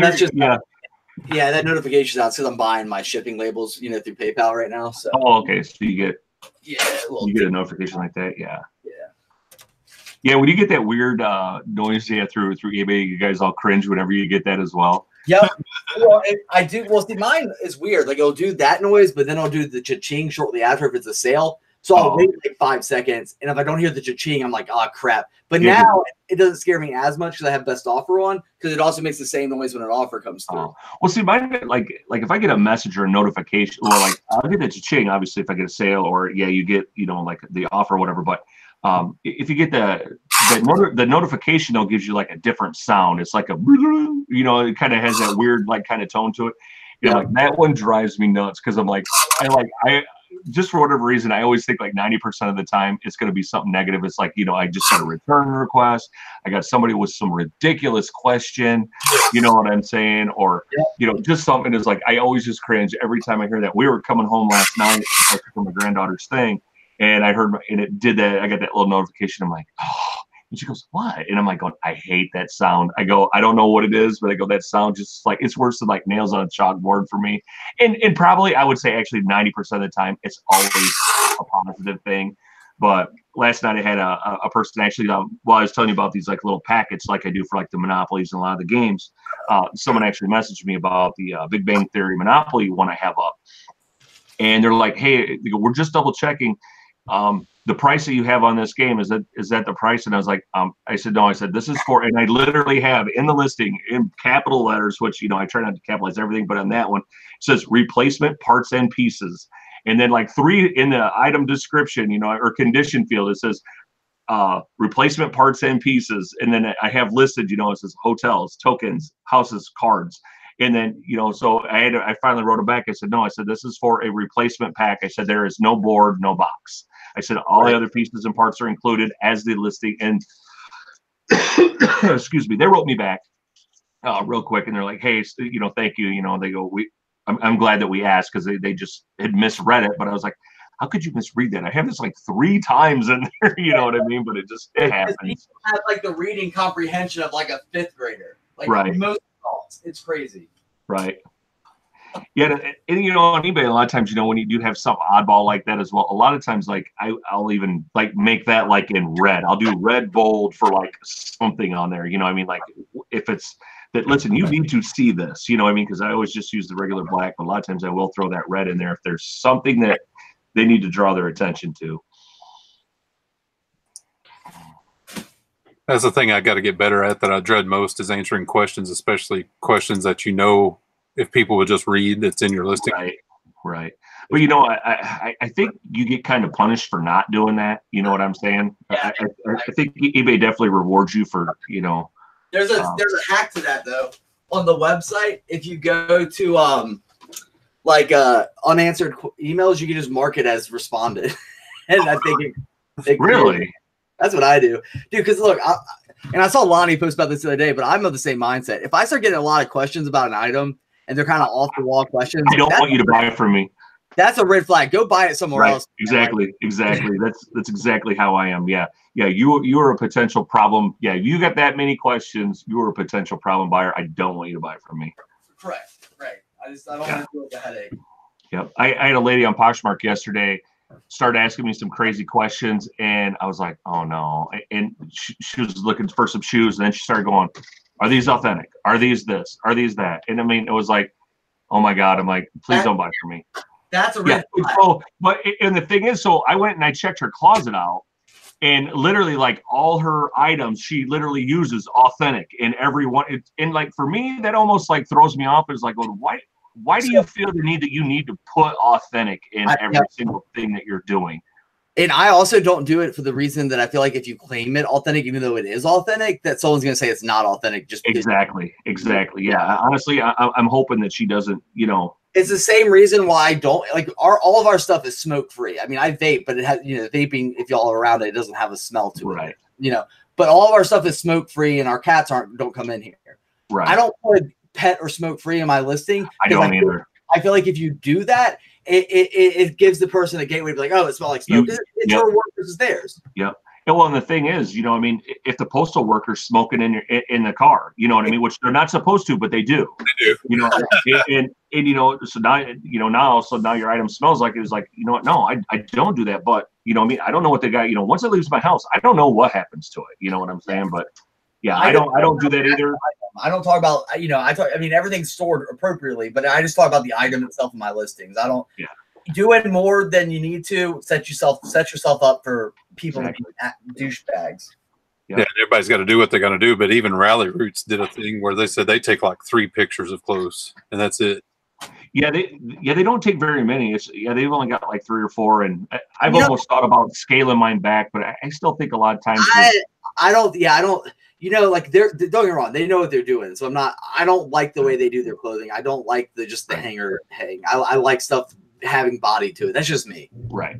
that's just yeah, that notification's out because I'm buying my shipping labels, you know, through PayPal right now. So okay, so you get a notification like that, yeah. When you get that weird noise through eBay, you guys all cringe whenever you get that as well. Yep. Well, I do. Well, see, mine is weird. Like it'll do that noise, but then I'll do the cha-ching shortly after if it's a sale. So I'll wait like 5 seconds, and if I don't hear the cha-ching, I'm like, oh crap. But now it doesn't scare me as much because I have best offer on, because it also makes the same noise when an offer comes through. Well, see, mine like if I get a message or a notification, or like I'll get the cha-ching, obviously if I get a sale, or you get like the offer or whatever. But if you get the notification, though, gives you like a different sound. It's like a it kind of has that weird like kind of tone to it. And like that one drives me nuts, because I'm like I just for whatever reason, I always think like 90% of the time it's going to be something negative. It's like, I just got a return request. I got somebody with some ridiculous question, you know what I'm saying? Or, just something is like, I always just cringe every time I hear that. We were coming home last night from my granddaughter's thing, and I heard, and it did that. I got that little notification. I'm like, oh. And she goes, what? And I'm like, I hate that sound. I go, I don't know what it is, but I go, that sound just like, it's worse than like nails on a chalkboard for me. And probably I would say actually 90% of the time, it's always a positive thing. But last night I had a person actually, while I was telling you about these like little packets, like I do for like the Monopolies and a lot of the games, someone actually messaged me about the Big Bang Theory Monopoly one I have up. And they're like, hey, we're just double checking. The price that you have on this game, is that the price? And I was like, I said, no, I said, this is for, and I literally have in the listing in capital letters, which, I try not to capitalize everything, but on that one, it says replacement parts and pieces. And then like 3 in the item description, or condition field, it says replacement parts and pieces. And then I have listed, it says hotels, tokens, houses, cards. And then, so I finally wrote it back. I said, no, I said, this is for a replacement pack. I said, there is no board, no box. I said, all the other pieces and parts are included as the listing. And excuse me, they wrote me back real quick. And they're like, hey, thank you. They go, I'm glad that we asked, because they just had misread it. But I was like, how could you misread that? I have this like 3 times in there, you know what I mean? But it happens. You have like the reading comprehension of like a 5th grader. Like most adults. It's crazy. Right. Yeah, and on eBay a lot of times, when you do have some oddball like that as well, a lot of times like I'll even like make that like in red. I'll do red bold for like something on there. I mean, like if it's that, listen, you need to see this, I mean, because I always just use the regular black, but a lot of times I will throw that red in there if there's something that they need to draw their attention to. That's the thing I got to get better at, that I dread most, is answering questions, especially questions that if people would just read that's in your listing. Right. But I think you get kind of punished for not doing that. You know what I'm saying? Yeah, I think eBay definitely rewards you for, There's a hack to that though. On the website, if you go to unanswered emails, you can just mark it as responded. And I think really, that's what I do, dude. Because look, I saw Lonnie post about this the other day, but I'm of the same mindset. If I start getting a lot of questions about an item, and they're kind of off the wall questions, I don't want you to buy it from me. That's a red flag. Go buy it somewhere else. Exactly. That's exactly how I am. Yeah. You are a potential problem. Yeah, you got that many questions. You are a potential problem buyer. I don't want you to buy it from me. Correct. Right. I don't want to deal with the headache. Yep. I had a lady on Poshmark yesterday started asking me some crazy questions, and I was like, oh no. And she was looking for some shoes, and then she started going, are these authentic? Are these this? Are these that? And I mean, it was like, oh my God. I'm like, please don't buy from me. That's a red flag. So, and the thing is, so I went and I checked her closet out, and literally like all her items, she literally uses authentic in every one. And like, for me, that almost like throws me off. It's like, well, why do you feel the need that you need to put authentic in every single thing that you're doing? And I also don't do it for the reason that I feel like if you claim it authentic, even though it is authentic, that someone's going to say it's not authentic. Just exactly. Yeah. Honestly, I'm hoping that she doesn't, It's the same reason why I don't like all of our stuff is smoke free. I mean, I vape, but it has, vaping, if y'all are around it, it doesn't have a smell to it, but all of our stuff is smoke free, and our cats don't come in here. Right. I don't put pet or smoke free in my listing. I don't either. I feel like if you do that, it gives the person a gateway to be like, oh, it smells like smoke. It's your work versus theirs. Yep. Well, and the thing is, I mean, if the postal worker's smoking in the car, you know what I mean, which they're not supposed to, but they do. They do. And so now your item smells like it. It's like, what? No, I don't do that. But I mean, I don't know what the guy. Once it leaves my house, I don't know what happens to it. You know what I'm saying? But yeah, I don't do that either. I don't talk about, I mean, everything's stored appropriately, but I just talk about the item itself in my listings. I don't. Yeah. doing more than you need to set yourself up for people to be douchebags. Yeah, everybody's got to do what they got to do. But even Rally Roots did a thing where they said they take like 3 pictures of clothes, and that's it. Yeah, they don't take very many. They've only got like 3 or 4, and I've almost thought about scaling mine back, but I still think a lot of times I don't. You know, like don't get me wrong, they know what they're doing. So I don't like the way they do their clothing. I don't like the hanger hang. I like stuff having body to it. That's just me. Right.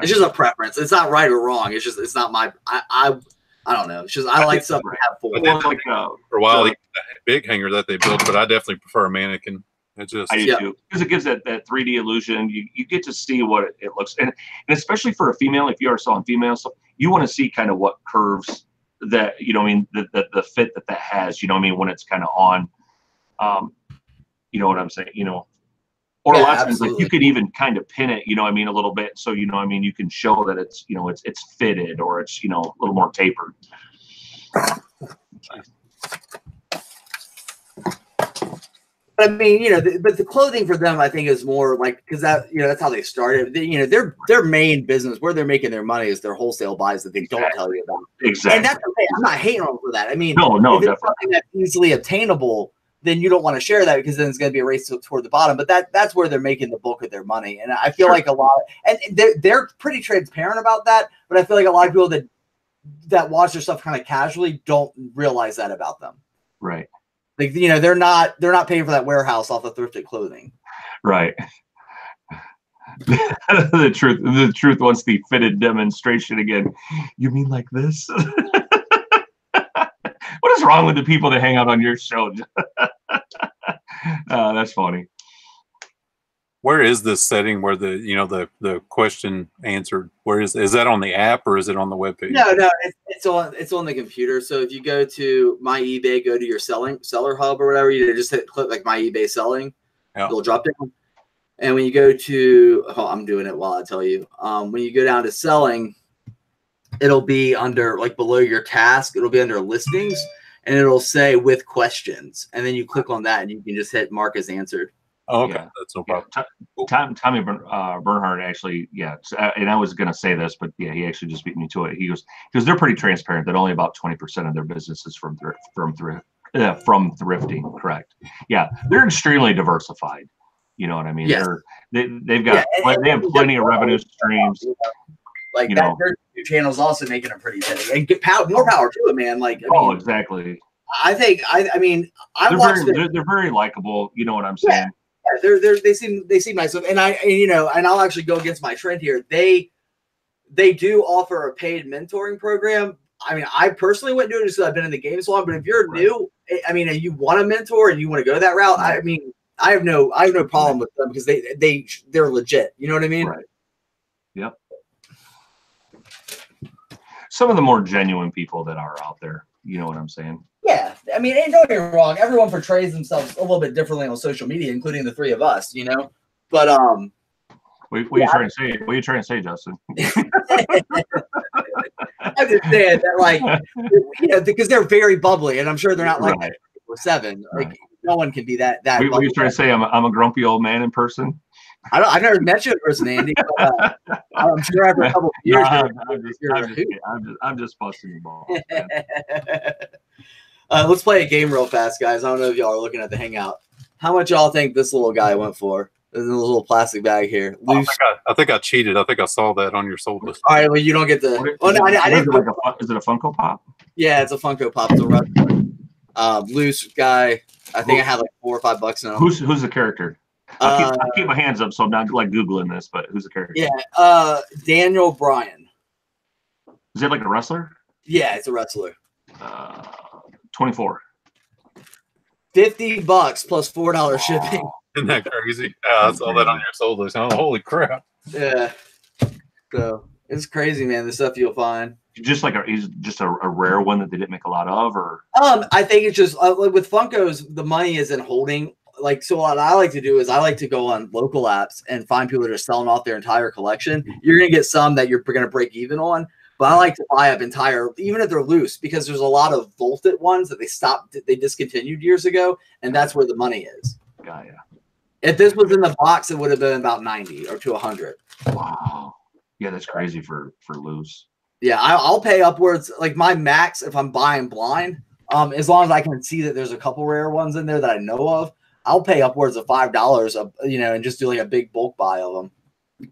It's just a preference. It's not right or wrong. It's not my. I don't know. It's just I like stuff to have for. For a while, the big hanger that they built, but I definitely prefer a mannequin. I do too, because it gives that 3D illusion. You get to see what it looks, and especially for a female, if you are selling female stuff, you want to see kind of what curves that the fit that has. When it's kind of on. You know what I'm saying? Or a lot of times, like you could even kind of pin it. A little bit, so you can show that it's it's fitted or it's a little more tapered. But but the clothing for them, I think, is more like because that's how they started. Their main business, where they're making their money, is their wholesale buys that they don't tell you about. Exactly, and that's okay. I'm not hating on them for that. No, if it's something that's easily obtainable, then you don't want to share that because then it's going to be a race toward the bottom. But that's where they're making the bulk of their money, and I feel like a lot, and they're pretty transparent about that. But I feel like a lot of people that watch their stuff kind of casually don't realize that about them. Right. Like they're not paying for that warehouse off of thrifted clothing. Right. The truth wants the fitted demonstration again. You mean like this? What is wrong with the people that hang out on your show? That's funny. Where is this setting where the question answered? Where is that on the app or is it on the webpage? No, it's on the computer. So if you go to my eBay, go to your seller hub or whatever, you just click like my eBay selling. Yeah. It'll drop down. And when you go to, I'm doing it while I tell you. When you go down to selling, it'll be under like below your task. It'll be under listings, and it'll say with questions. And then you click on that, and you can just hit mark as answered. Oh, okay, that's no problem. Tommy Bernhardt actually, and I was going to say this, but he actually just beat me to it. He goes, they're pretty transparent that only about 20% of their business is from thrifting. Correct. Yeah, they're extremely diversified. You know what I mean? Yes. They've got they have plenty of revenue streams. Like that, their channel's also making them pretty steady, and get more power to it, man. Like, exactly. I think they're very likable. You know what I'm saying? Yeah, they seem nice, and I'll actually go against my trend here. They do offer a paid mentoring program. I personally wouldn't do it just because I've been in the game so long. But if you're new, and you want a mentor and you want to go that route, I have no problem with them because they're legit. You know what I mean? Right. Yep. Some of the more genuine people that are out there. You know what I'm saying? Yeah, and don't get me wrong. Everyone portrays themselves a little bit differently on social media, including the three of us. But what are you trying to say? What are you trying to say, Justin? I'm just saying that, because they're very bubbly, and I'm sure they're not like that 24/7. Like no one can be that. What are you trying to say? I'm a grumpy old man in person. I've never met you in person, Andy. But, I'm sure after a couple of years, I'm just busting your balls. Let's play a game real fast, guys. I don't know if y'all are looking at the hangout. How much y'all think this little guy went for? There's a little plastic bag here. I think I cheated. I think I saw that on your sold list. All right, well, you don't get the. Is it a Funko Pop? Yeah, it's a Funko Pop. It's a wrestler. Loose guy. I think I have like $4 or $5 now. Who's the character? I'll keep my hands up, so I'm not like Googling this, but who's the character? Yeah, Daniel Bryan. Is it like a wrestler? Yeah, it's a wrestler. 24. $50 plus $4 shipping. Isn't that crazy? I saw that on your sold list. Oh, holy crap! Yeah. So it's crazy, man. The stuff you'll find. He's just a rare one that they didn't make a lot of, or. I think it's just with Funkos, the money is in holding. Like, so what I like to do is I like to go on local apps and find people that are selling off their entire collection. You're going to get some that you're going to break even on, but I like to buy up entire, even if they're loose, because there's a lot of vaulted ones that they discontinued years ago, and that's where the money is. Yeah. If this was in the box, it would have been about 90 or to 100. Wow. Yeah, that's crazy for loose. Yeah, I'll pay upwards. Like my max, if I'm buying blind, as long as I can see that there's a couple rare ones in there that I know of, I'll pay upwards of $5, and just do like a big bulk buy of them,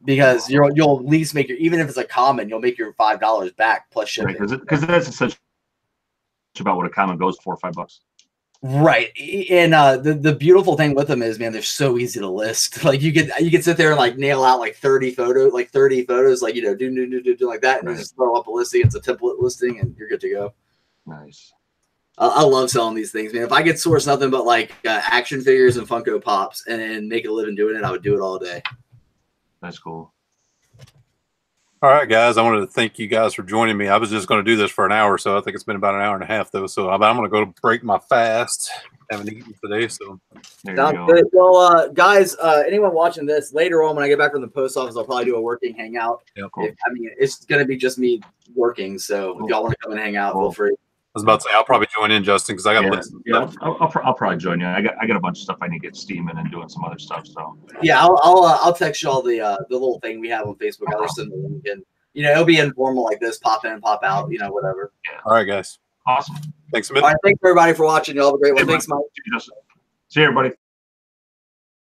because you'll at least make even if it's a common, you'll make your $5 back plus shipping. Right, because that's essentially about what a common goes for, $5. Right, and the beautiful thing with them is, man, they're so easy to list. Like you can sit there and like nail out like 30 photos, like do like that, and you just throw up a listing. It's a template listing, and you're good to go. Nice. I love selling these things, man. If I could source nothing but like action figures and Funko Pops and make a living doing it, I would do it all day. That's cool. All right, guys. I wanted to thank you guys for joining me. I was just going to do this for an hour, so I think it's been about an hour and a half, though. So I'm going to go break my fast. Haven't eaten today, so. Sounds good. Well, guys, anyone watching this later on when I get back from the post office, I'll probably do a working hangout. Yeah, cool. It's going to be just me working, so if y'all want to come and hang out, feel free. I was about to say I'll probably join in, Justin, because I got to listen. Yeah, I'll probably join you. I got a bunch of stuff I need to get steaming and doing some other stuff. So yeah, I'll text y'all the little thing we have on Facebook. I'll just send the link in. It'll be informal like this, pop in, pop out, whatever. Yeah. All right, guys. Awesome. Thanks, Smith. All right, thanks everybody for watching. Y'all have a great one. Thanks, Mike. See you, everybody.